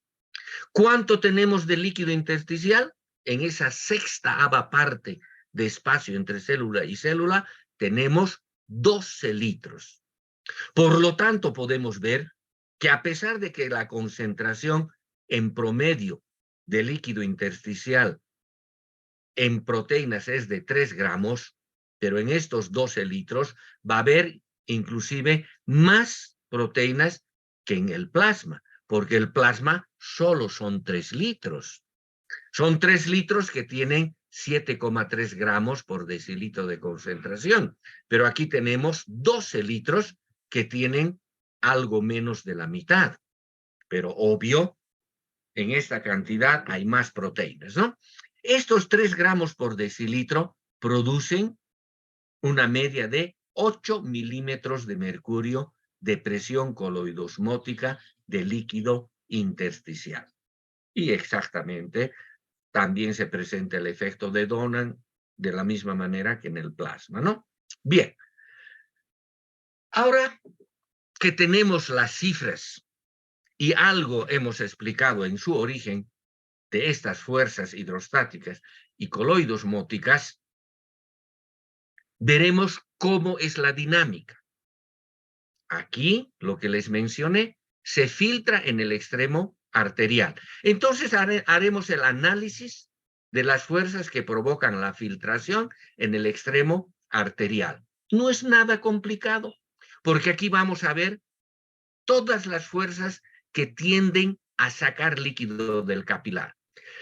¿Cuánto tenemos de líquido intersticial? En esa sexta parte de espacio entre célula y célula tenemos 12 litros. Por lo tanto, podemos ver que a pesar de que la concentración en promedio de líquido intersticial en proteínas es de 3 gramos, pero en estos 12 litros va a haber inclusive más proteínas que en el plasma, porque el plasma solo son 3 litros. Son 3 litros que tienen 7,3 gramos por decilitro de concentración, pero aquí tenemos 12 litros que tienen algo menos de la mitad. Pero obvio, en esta cantidad hay más proteínas, ¿no? Estos 3 gramos por decilitro producen una media de 8 milímetros de mercurio de presión coloidosmótica de líquido intersticial. Y exactamente también se presenta el efecto de Donan de la misma manera que en el plasma, ¿no? Bien. Ahora que tenemos las cifras y algo hemos explicado en su origen de estas fuerzas hidrostáticas y coloidosmóticas, veremos cómo es la dinámica. Aquí, lo que les mencioné, se filtra en el extremo arterial. Entonces haremos el análisis de las fuerzas que provocan la filtración en el extremo arterial. No es nada complicado, porque aquí vamos a ver todas las fuerzas que tienden a sacar líquido del capilar.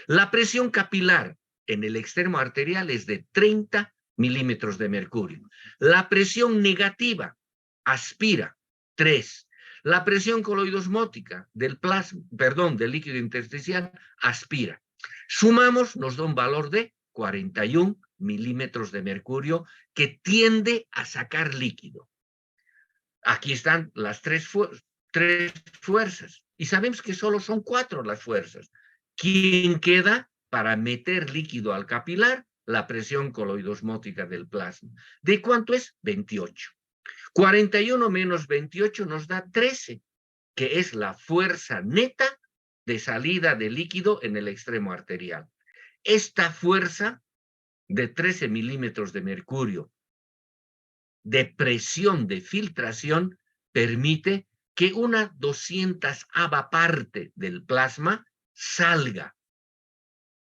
La presión capilar en el extremo arterial es de 30 milímetros de mercurio. La presión negativa aspira 3. La presión coloidosmótica del del líquido intersticial aspira. Sumamos, nos da un valor de 41 milímetros de mercurio que tiende a sacar líquido. Aquí están las tres fuerzas. Y sabemos que solo son 4 las fuerzas. ¿Quién queda para meter líquido al capilar? la presión coloidosmótica del plasma. ¿De cuánto es? 28. 41 menos 28 nos da 13, que es la fuerza neta de salida de líquido en el extremo arterial. Esta fuerza de 13 milímetros de mercurio de presión de filtración permite que una 200ava parte del plasma salga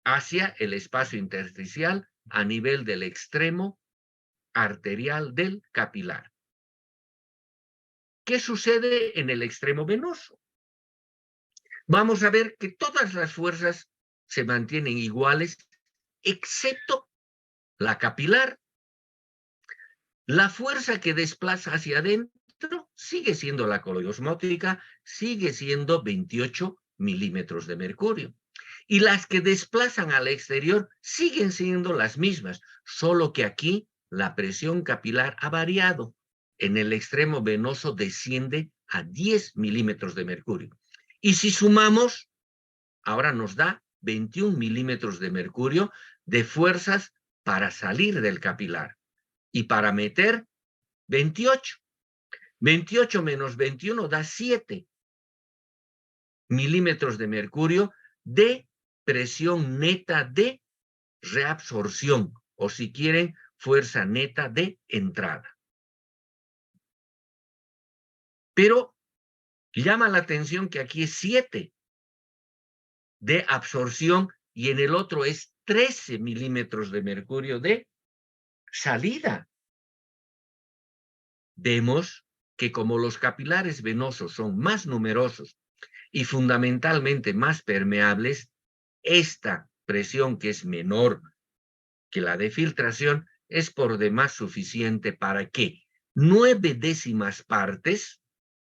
hacia el espacio intersticial a nivel del extremo arterial del capilar. ¿Qué sucede en el extremo venoso? Vamos a ver que todas las fuerzas se mantienen iguales, excepto la capilar. La fuerza que desplaza hacia adentro sigue siendo la coloidosmótica, sigue siendo 28 milímetros de mercurio. Y las que desplazan al exterior siguen siendo las mismas, solo que aquí la presión capilar ha variado. En el extremo venoso desciende a 10 milímetros de mercurio. Y si sumamos, ahora nos da 21 milímetros de mercurio de fuerzas para salir del capilar y para meter 28. 28 menos 21 da 7 milímetros de mercurio de presión neta de reabsorción, o si quieren, fuerza neta de entrada. Pero llama la atención que aquí es 7 de absorción y en el otro es 13 milímetros de mercurio de salida. Vemos que como los capilares venosos son más numerosos y fundamentalmente más permeables, esta presión, que es menor que la de filtración, es por demás suficiente para que 9 décimas partes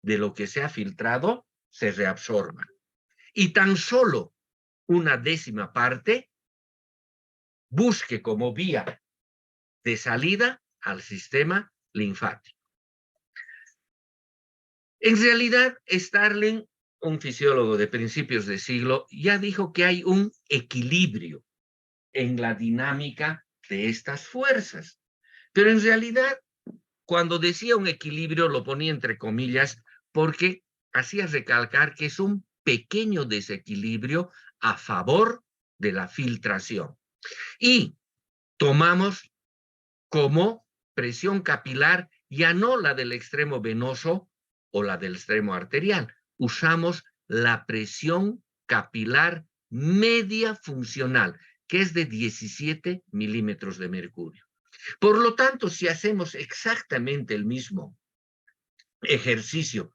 de lo que se ha filtrado se reabsorban. Y tan solo una décima parte busque como vía de salida al sistema linfático. En realidad, Starling, un fisiólogo de principios de siglo, ya dijo que hay un equilibrio en la dinámica de estas fuerzas. Pero en realidad, cuando decía un equilibrio, lo ponía entre comillas porque hacía recalcar que es un pequeño desequilibrio a favor de la filtración. Y tomamos como presión capilar ya no la del extremo venoso o la del extremo arterial. Usamos la presión capilar media funcional, que es de 17 milímetros de mercurio. Por lo tanto, si hacemos exactamente el mismo ejercicio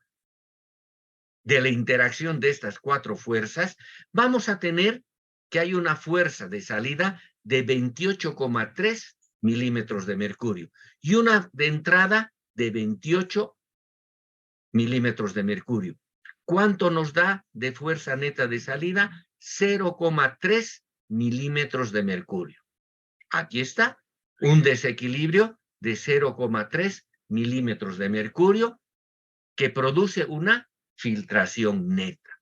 de la interacción de estas 4 fuerzas, vamos a tener que hay una fuerza de salida de 28,3 milímetros de mercurio y una de entrada de 28 milímetros de mercurio. ¿Cuánto nos da de fuerza neta de salida? 0,3 milímetros de mercurio. Aquí está, un desequilibrio de 0,3 milímetros de mercurio que produce una filtración neta.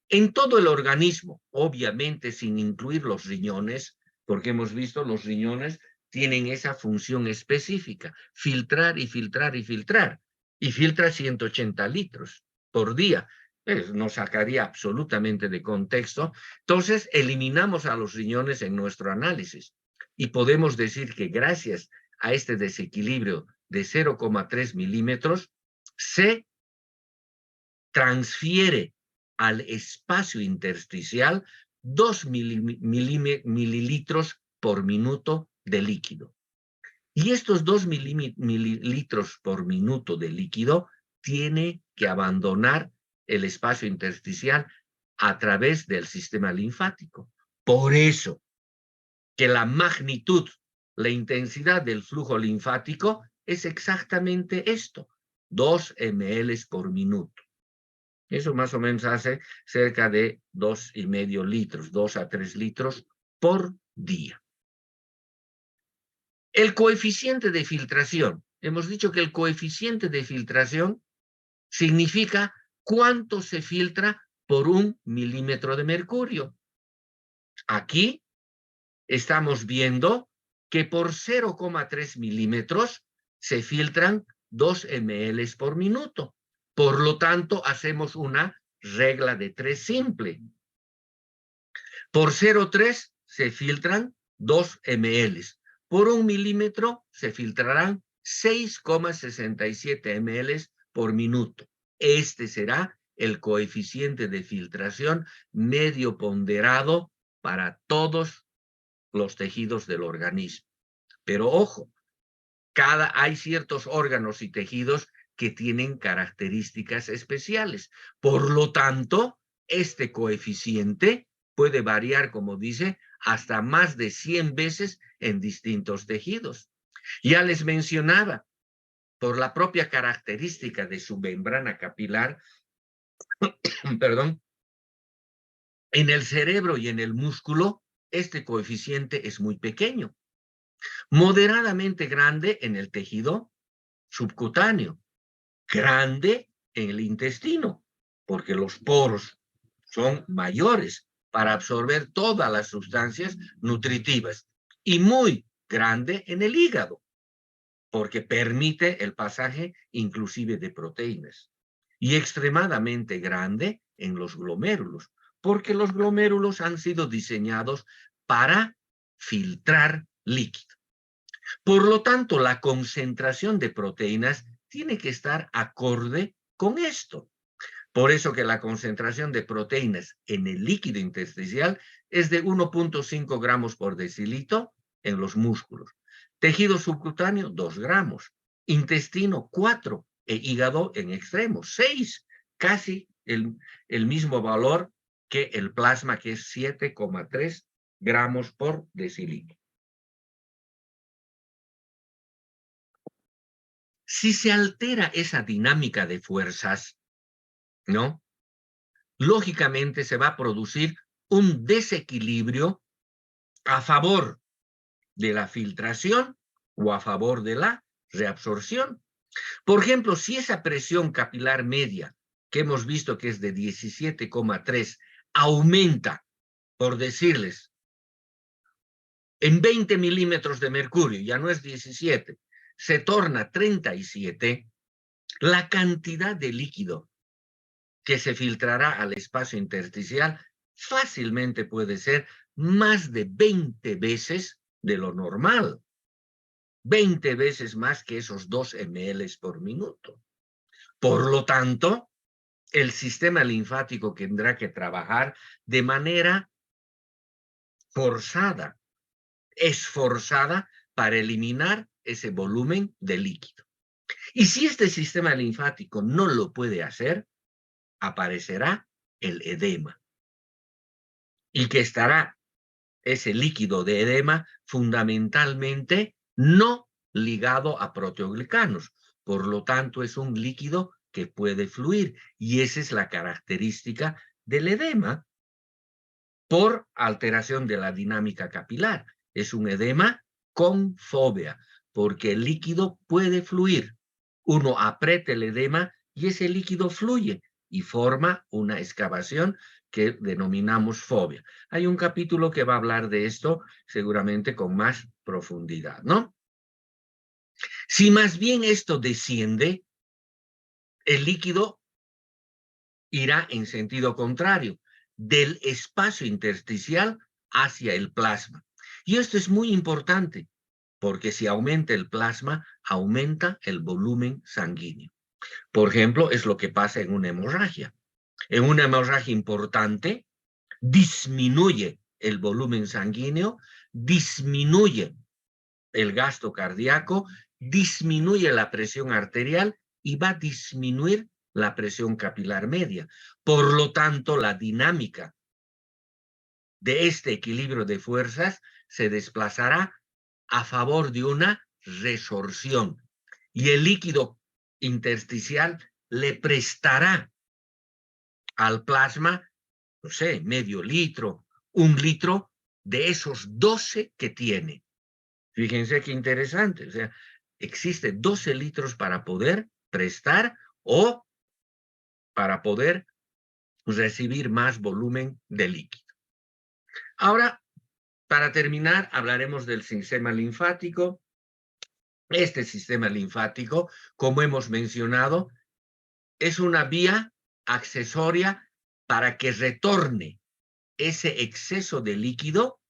En todo el organismo, obviamente sin incluir los riñones, porque hemos visto los riñones tienen esa función específica, filtrar y filtrar y filtrar, y filtra 180 litros por día. Nos sacaría absolutamente de contexto. Entonces, eliminamos a los riñones en nuestro análisis y podemos decir que gracias a este desequilibrio de 0,3 milímetros, se transfiere al espacio intersticial 2 mililitros por minuto de líquido. Y estos 2 mililitros por minuto de líquido tiene que abandonar el espacio intersticial a través del sistema linfático. Por eso que la magnitud, la intensidad del flujo linfático es exactamente esto, 2 ml por minuto. Eso más o menos hace cerca de 2,5 litros, 2 a 3 litros por día. El coeficiente de filtración. Hemos dicho que el coeficiente de filtración significa cuánto se filtra por 1 milímetro de mercurio. Aquí estamos viendo que por 0,3 milímetros se filtran 2 ml por minuto. Por lo tanto, hacemos una regla de 3 simple. Por 0,3 se filtran 2 ml. Por 1 milímetro se filtrarán 6,67 ml por minuto. Este será el coeficiente de filtración medio ponderado para todos los tejidos del organismo. Pero ojo, hay ciertos órganos y tejidos que tienen características especiales. Por lo tanto, este coeficiente puede variar, como dice, hasta más de 100 veces en distintos tejidos. Ya les mencionaba, por la propia característica de su membrana capilar, perdón, en el cerebro y en el músculo, este coeficiente es muy pequeño, moderadamente grande en el tejido subcutáneo, grande en el intestino, porque los poros son mayores para absorber todas las sustancias nutritivas, y muy grande en el hígado, porque permite el pasaje inclusive de proteínas, y extremadamente grande en los glomérulos, porque los glomérulos han sido diseñados para filtrar líquido. Por lo tanto, la concentración de proteínas tiene que estar acorde con esto. Por eso que la concentración de proteínas en el líquido intersticial es de 1,5 gramos por decilitro en los músculos. Tejido subcutáneo, 2 gramos. Intestino, 4. E hígado en extremo, 6. Casi el mismo valor que el plasma, que es 7,3 gramos por decilitro. Si se altera esa dinámica de fuerzas, ¿no? Lógicamente se va a producir un desequilibrio a favor de la filtración o a favor de la reabsorción. Por ejemplo, si esa presión capilar media, que hemos visto que es de 17,3, aumenta, por decirles, en 20 milímetros de mercurio, ya no es 17, se torna 37, la cantidad de líquido que se filtrará al espacio intersticial fácilmente puede ser más de 20 veces de lo normal. 20 veces más que esos 2 ml por minuto. Por lo tanto, el sistema linfático tendrá que trabajar de manera forzada, esforzada, para eliminar ese volumen de líquido. Y si este sistema linfático no lo puede hacer, aparecerá el edema. Y que estará ese líquido de edema fundamentalmente no ligado a proteoglicanos. Por lo tanto, es un líquido que puede fluir. Y esa es la característica del edema por alteración de la dinámica capilar. Es un edema con fobia, porque el líquido puede fluir. Uno aprieta el edema y ese líquido fluye y forma una excavación que denominamos fobia. Hay un capítulo que va a hablar de esto seguramente con más profundidad, ¿no? Si más bien esto desciende, el líquido irá en sentido contrario, del espacio intersticial hacia el plasma. Y esto es muy importante, porque si aumenta el plasma, aumenta el volumen sanguíneo. Por ejemplo, es lo que pasa en una hemorragia. En una hemorragia importante, disminuye el volumen sanguíneo, disminuye el gasto cardíaco, disminuye la presión arterial y va a disminuir la presión capilar media. Por lo tanto, la dinámica de este equilibrio de fuerzas se desplazará a favor de una resorción y el líquido intersticial le prestará al plasma, no sé, medio litro, 1 litro de esos 12 que tiene. Fíjense qué interesante, o sea, existe 12 litros para poder prestar o para poder recibir más volumen de líquido. Ahora, Para terminar, hablaremos del sistema linfático. Este sistema linfático, como hemos mencionado, es una vía accesoria para que retorne ese exceso de líquido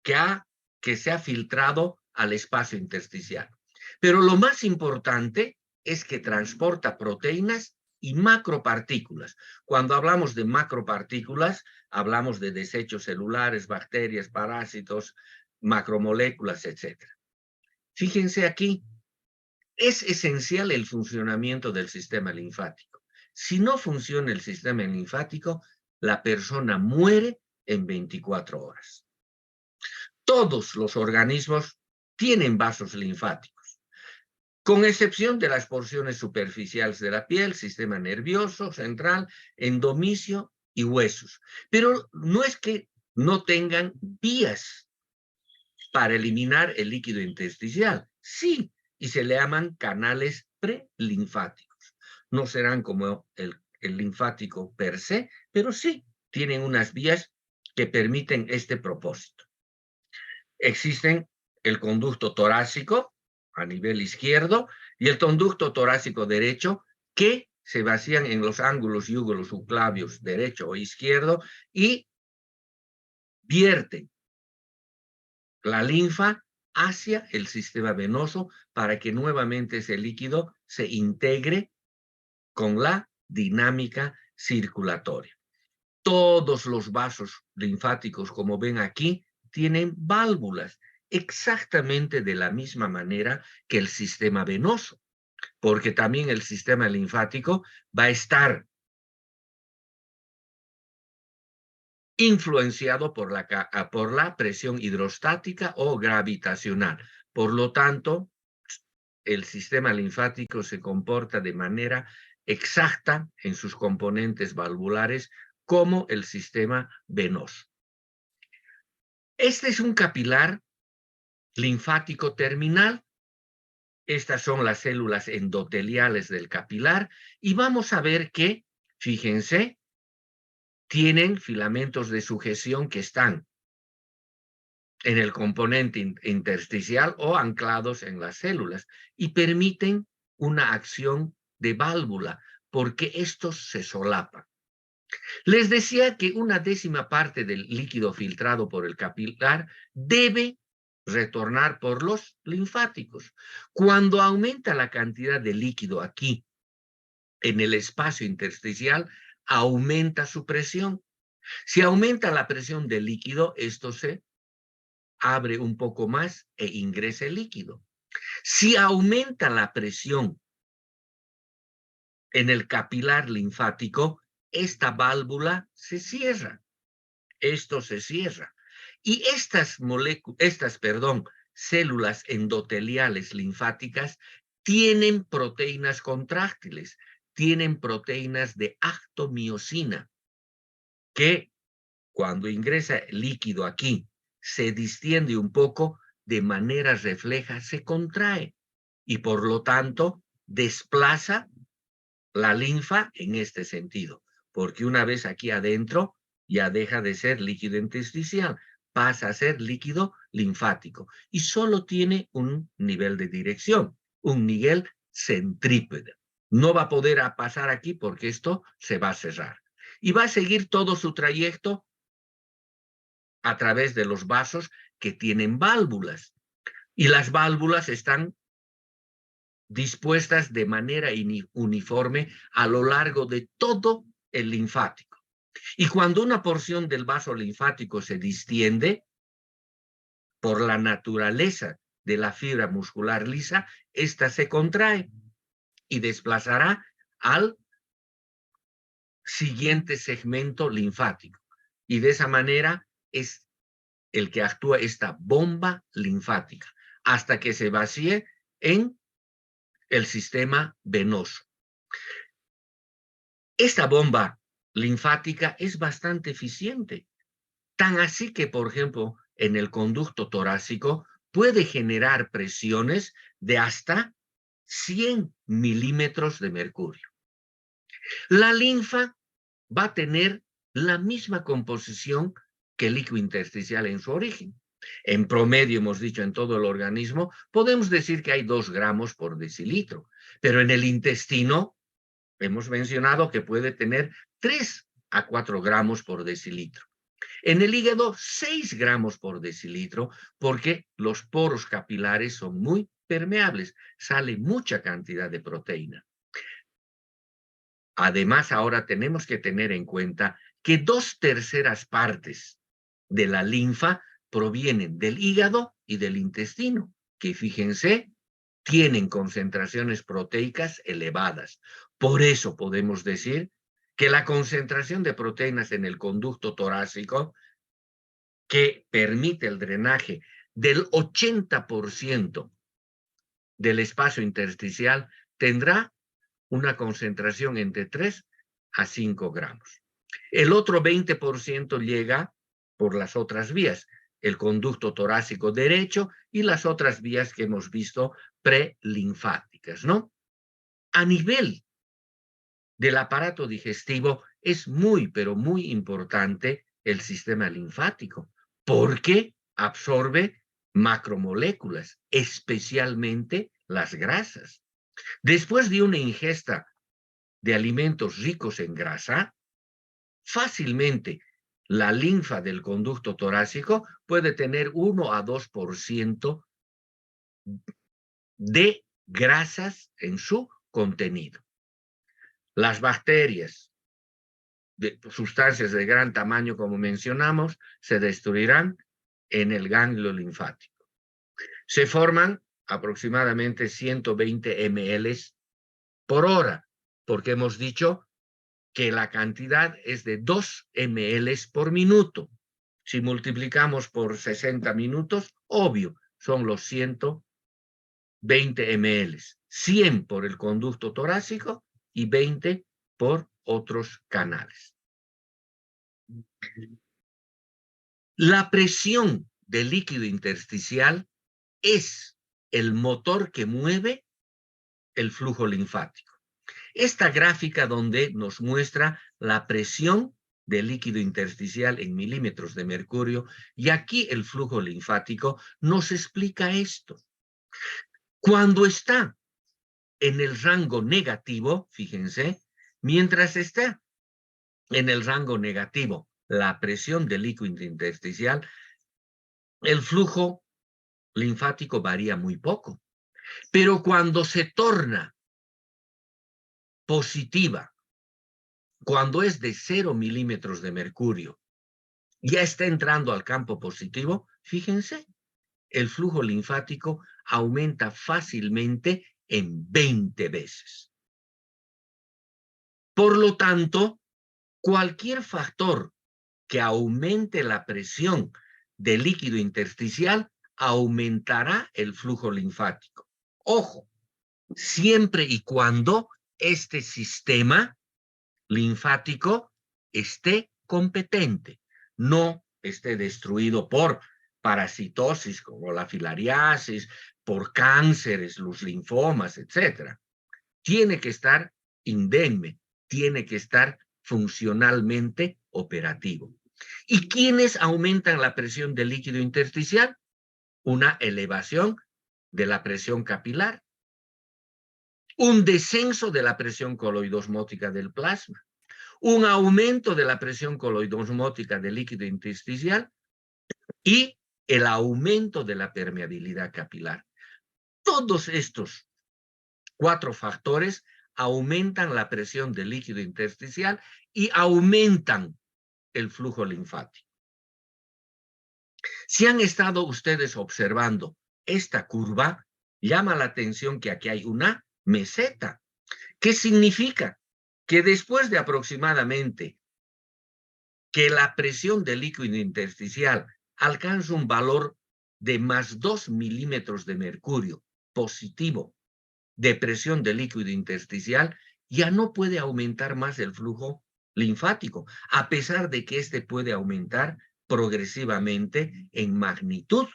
que se ha filtrado al espacio intersticial. Pero lo más importante es que transporta proteínas y macropartículas. Cuando hablamos de macropartículas, hablamos de desechos celulares, bacterias, parásitos, macromoléculas, etc. Fíjense aquí, es esencial el funcionamiento del sistema linfático. Si no funciona el sistema linfático, la persona muere en 24 horas. Todos los organismos tienen vasos linfáticos, con excepción de las porciones superficiales de la piel, sistema nervioso central, endomisio y huesos. Pero no es que no tengan vías para eliminar el líquido intersticial. Sí, y se le llaman canales prelinfáticos. No serán como el linfático per se, pero sí tienen unas vías que permiten este propósito. Existen el conducto torácico a nivel izquierdo y el conducto torácico derecho, que se vacían en los ángulos yúgulos subclavios derecho o izquierdo y vierten la linfa hacia el sistema venoso para que nuevamente ese líquido se integre con la dinámica circulatoria. Todos los vasos linfáticos, como ven aquí, tienen válvulas exactamente de la misma manera que el sistema venoso, porque también el sistema linfático va a estar influenciado por la presión hidrostática o gravitacional. Por lo tanto, el sistema linfático se comporta de manera exacta en sus componentes valvulares como el sistema venoso. Este es un capilar linfático terminal. Estas son las células endoteliales del capilar y vamos a ver que, fíjense, tienen filamentos de sujeción que están en el componente intersticial o anclados en las células y permiten una acción de válvula porque estos se solapan. Les decía que una décima parte del líquido filtrado por el capilar debe retornar por los linfáticos. Cuando aumenta la cantidad de líquido aquí en el espacio intersticial, aumenta su presión. Si aumenta la presión del líquido, esto se abre un poco más e ingresa el líquido. Si aumenta la presión en el capilar linfático, esta válvula se cierra. Esto se cierra. Y estas células endoteliales linfáticas tienen proteínas contráctiles, tienen proteínas de actomiosina, que cuando ingresa líquido aquí, se distiende un poco, de manera refleja se contrae y por lo tanto desplaza la linfa en este sentido, porque una vez aquí adentro ya deja de ser líquido intersticial, pasa a ser líquido linfático y solo tiene un nivel de dirección, un nivel centrípedo. No va a poder pasar aquí porque esto se va a cerrar y va a seguir todo su trayecto a través de los vasos que tienen válvulas. Y las válvulas están dispuestas de manera uniforme a lo largo de todo el linfático. Y cuando una porción del vaso linfático se distiende, por la naturaleza de la fibra muscular lisa, ésta se contrae y desplazará al siguiente segmento linfático. Y de esa manera es el que actúa esta bomba linfática hasta que se vacíe en el sistema venoso. Esta bomba linfática es bastante eficiente, tan así que, por ejemplo, en el conducto torácico puede generar presiones de hasta 100 milímetros de mercurio. La linfa va a tener la misma composición que el líquido intersticial en su origen. En promedio, hemos dicho, en todo el organismo, podemos decir que hay 2 gramos por decilitro, pero en el intestino hemos mencionado que puede tener 3 a 4 gramos por decilitro. En el hígado, 6 gramos por decilitro, porque los poros capilares son muy permeables, sale mucha cantidad de proteína. Además, ahora tenemos que tener en cuenta que 2/3 partes de la linfa provienen del hígado y del intestino, que fíjense, tienen concentraciones proteicas elevadas. Por eso podemos decir que la concentración de proteínas en el conducto torácico, que permite el drenaje del 80% del espacio intersticial, tendrá una concentración entre 3 a 5 gramos. El otro 20% llega por las otras vías, el conducto torácico derecho y las otras vías que hemos visto prelinfáticas, ¿no? A nivel del aparato digestivo es muy, pero muy importante el sistema linfático, porque absorbe macromoléculas, especialmente las grasas. Después de una ingesta de alimentos ricos en grasa, fácilmente la linfa del conducto torácico puede tener 1 a 2% de grasas en su contenido. Las bacterias, de sustancias de gran tamaño, como mencionamos, se destruirán en el ganglio linfático. Se forman aproximadamente 120 ml por hora, porque hemos dicho que la cantidad es de 2 ml por minuto. Si multiplicamos por 60 minutos, obvio, son los 120 ml. 100 por el conducto torácico y 20 por otros canales. La presión del líquido intersticial es el motor que mueve el flujo linfático. Esta gráfica donde nos muestra la presión del líquido intersticial en milímetros de mercurio, y aquí el flujo linfático nos explica esto. Cuando está en el rango negativo, fíjense, mientras está en el rango negativo la presión del líquido intersticial, el flujo linfático varía muy poco. Pero cuando se torna positiva, cuando es de 0 milímetros de mercurio, ya está entrando al campo positivo, fíjense, el flujo linfático aumenta fácilmente en 20 veces. Por lo tanto, cualquier factor que aumente la presión del líquido intersticial aumentará el flujo linfático. Ojo, siempre y cuando este sistema linfático esté competente, no esté destruido por parasitosis como la filariasis, por cánceres, los linfomas, etc. Tiene que estar indemne, tiene que estar funcionalmente operativo. ¿Y quiénes aumentan la presión del líquido intersticial? Una elevación de la presión capilar, un descenso de la presión coloidosmótica del plasma, un aumento de la presión coloidosmótica del líquido intersticial y el aumento de la permeabilidad capilar. Todos estos 4 factores aumentan la presión del líquido intersticial y aumentan el flujo linfático. Si han estado ustedes observando esta curva, llama la atención que aquí hay una meseta. ¿Qué significa? Que después de aproximadamente que la presión del líquido intersticial alcanza un valor de más 2 milímetros de mercurio positivo de presión del líquido intersticial, ya no puede aumentar más el flujo linfático, a pesar de que este puede aumentar progresivamente en magnitud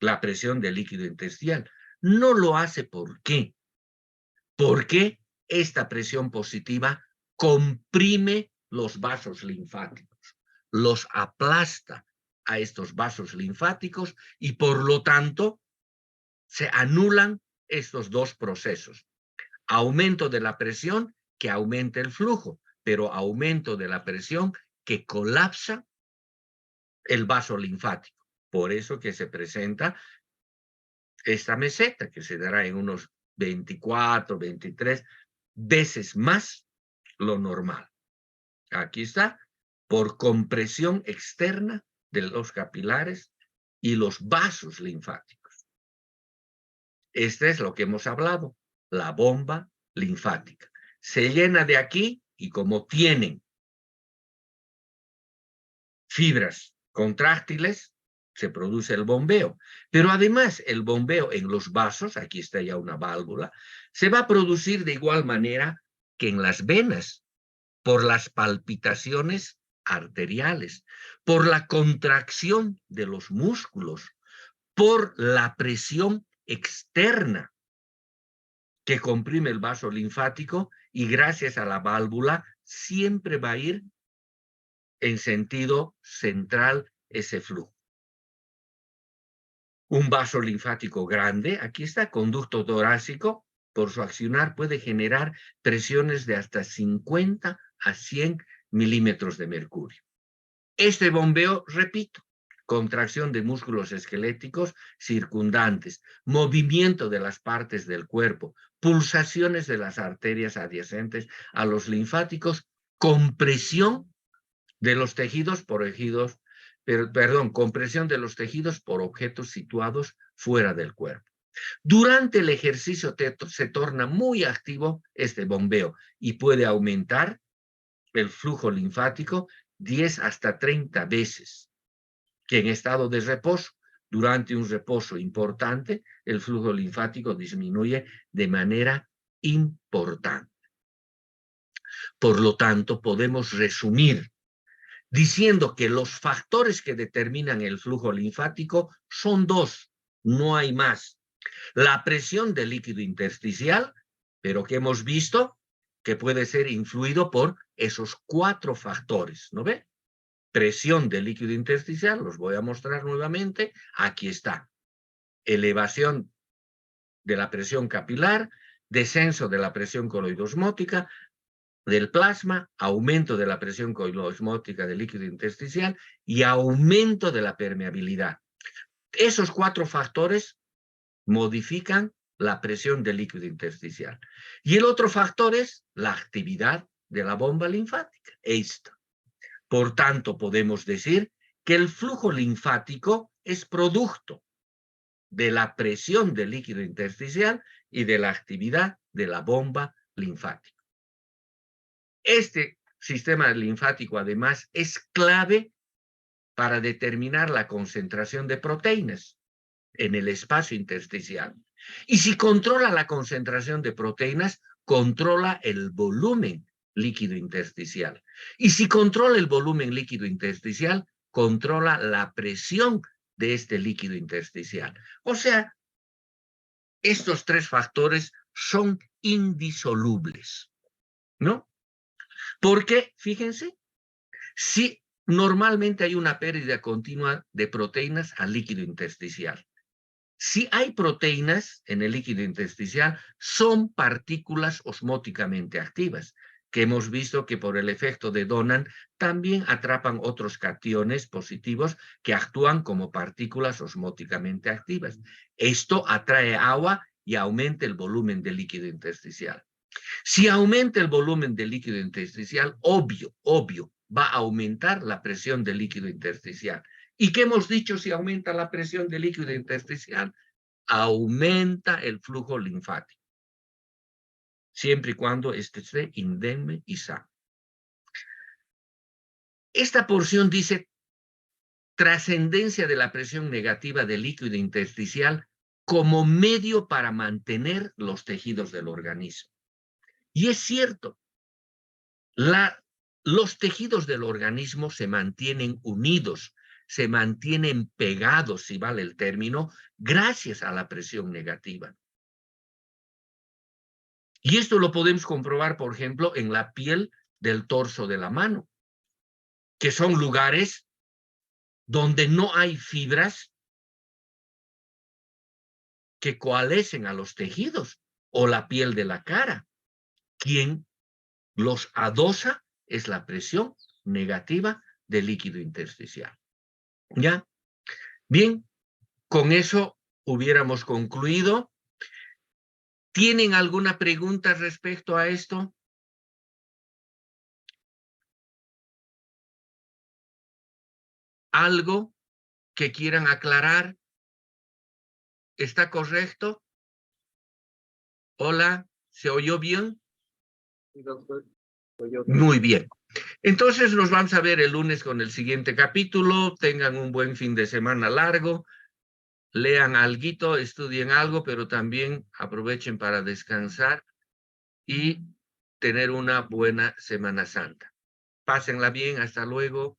la presión del líquido intersticial. No lo hace, ¿por qué? Porque esta presión positiva comprime los vasos linfáticos. los aplasta a estos vasos linfáticos y por lo tanto se anulan estos dos procesos. Aumento de la presión que aumenta el flujo, pero aumento de la presión que colapsa el vaso linfático. Por eso que se presenta esta meseta, que se dará en unos 24, 23 veces más lo normal. Aquí está, por compresión externa de los capilares y los vasos linfáticos. Este es lo que hemos hablado, la bomba linfática. Se llena de aquí y como tienen fibras contráctiles, se produce el bombeo. Pero además el bombeo en los vasos, aquí está ya una válvula, se va a producir de igual manera que en las venas, por las palpitaciones arteriales, por la contracción de los músculos, por la presión externa que comprime el vaso linfático y gracias a la válvula siempre va a ir en sentido central ese flujo. Un vaso linfático grande, aquí está, conducto torácico, por su accionar puede generar presiones de hasta 50 a 100 milímetros de mercurio. Este bombeo, repito, contracción de músculos esqueléticos circundantes, movimiento de las partes del cuerpo, pulsaciones de las arterias adyacentes a los linfáticos, compresión de los tejidos por tejidos, compresión de los tejidos por objetos situados fuera del cuerpo. Durante el ejercicio se torna muy activo este bombeo y puede aumentar el flujo linfático 10 hasta 30 veces, que en estado de reposo. Durante un reposo importante, el flujo linfático disminuye de manera importante. Por lo tanto, podemos resumir diciendo que los factores que determinan el flujo linfático son dos, no hay más. La presión del líquido intersticial, pero que hemos visto que puede ser influido por esos 4 factores, ¿no ve? Presión del líquido intersticial, los voy a mostrar nuevamente, aquí está. Elevación de la presión capilar, descenso de la presión coloidosmótica, del plasma, aumento de la presión coloidosmótica del líquido intersticial y aumento de la permeabilidad. Esos 4 factores modifican la presión del líquido intersticial. Y el otro factor es la actividad de la bomba linfática, esta. Por tanto, podemos decir que el flujo linfático es producto de la presión del líquido intersticial y de la actividad de la bomba linfática. Este sistema linfático, además, es clave para determinar la concentración de proteínas en el espacio intersticial. Y si controla la concentración de proteínas, controla el volumen líquido intersticial. Y si controla el volumen líquido intersticial, controla la presión de este líquido intersticial. O sea, estos 3 factores son indisolubles, ¿no? Porque, fíjense, si normalmente hay una pérdida continua de proteínas al líquido intersticial. Si hay proteínas en el líquido intersticial, son partículas osmóticamente activas, que hemos visto que por el efecto de Donan también atrapan otros cationes positivos que actúan como partículas osmóticamente activas. Esto atrae agua y aumenta el volumen del líquido intersticial. Si aumenta el volumen del líquido intersticial, obvio, va a aumentar la presión del líquido intersticial. ¿Y qué hemos dicho si aumenta la presión del líquido intersticial? Aumenta el flujo linfático, siempre y cuando este esté indemne y sano. Esta porción dice trascendencia de la presión negativa del líquido intersticial como medio para mantener los tejidos del organismo. Y es cierto, los tejidos del organismo se mantienen unidos, se mantienen pegados, si vale el término, gracias a la presión negativa. Y esto lo podemos comprobar, por ejemplo, en la piel del torso de la mano. que son lugares donde no hay fibras que coalescen a los tejidos o la piel de la cara. Quien los adosa es la presión negativa del líquido intersticial. ¿Ya? Bien, con eso hubiéramos concluido. ¿Tienen alguna pregunta respecto a esto? ¿Algo que quieran aclarar? ¿Está correcto? Hola, ¿se oyó bien? Sí, doctor. Yo. Muy bien. Entonces nos vamos a ver el lunes con el siguiente capítulo. Tengan un buen fin de semana largo. Lean alguito, estudien algo, pero también aprovechen para descansar y tener una buena Semana Santa. Pásenla bien. Hasta luego.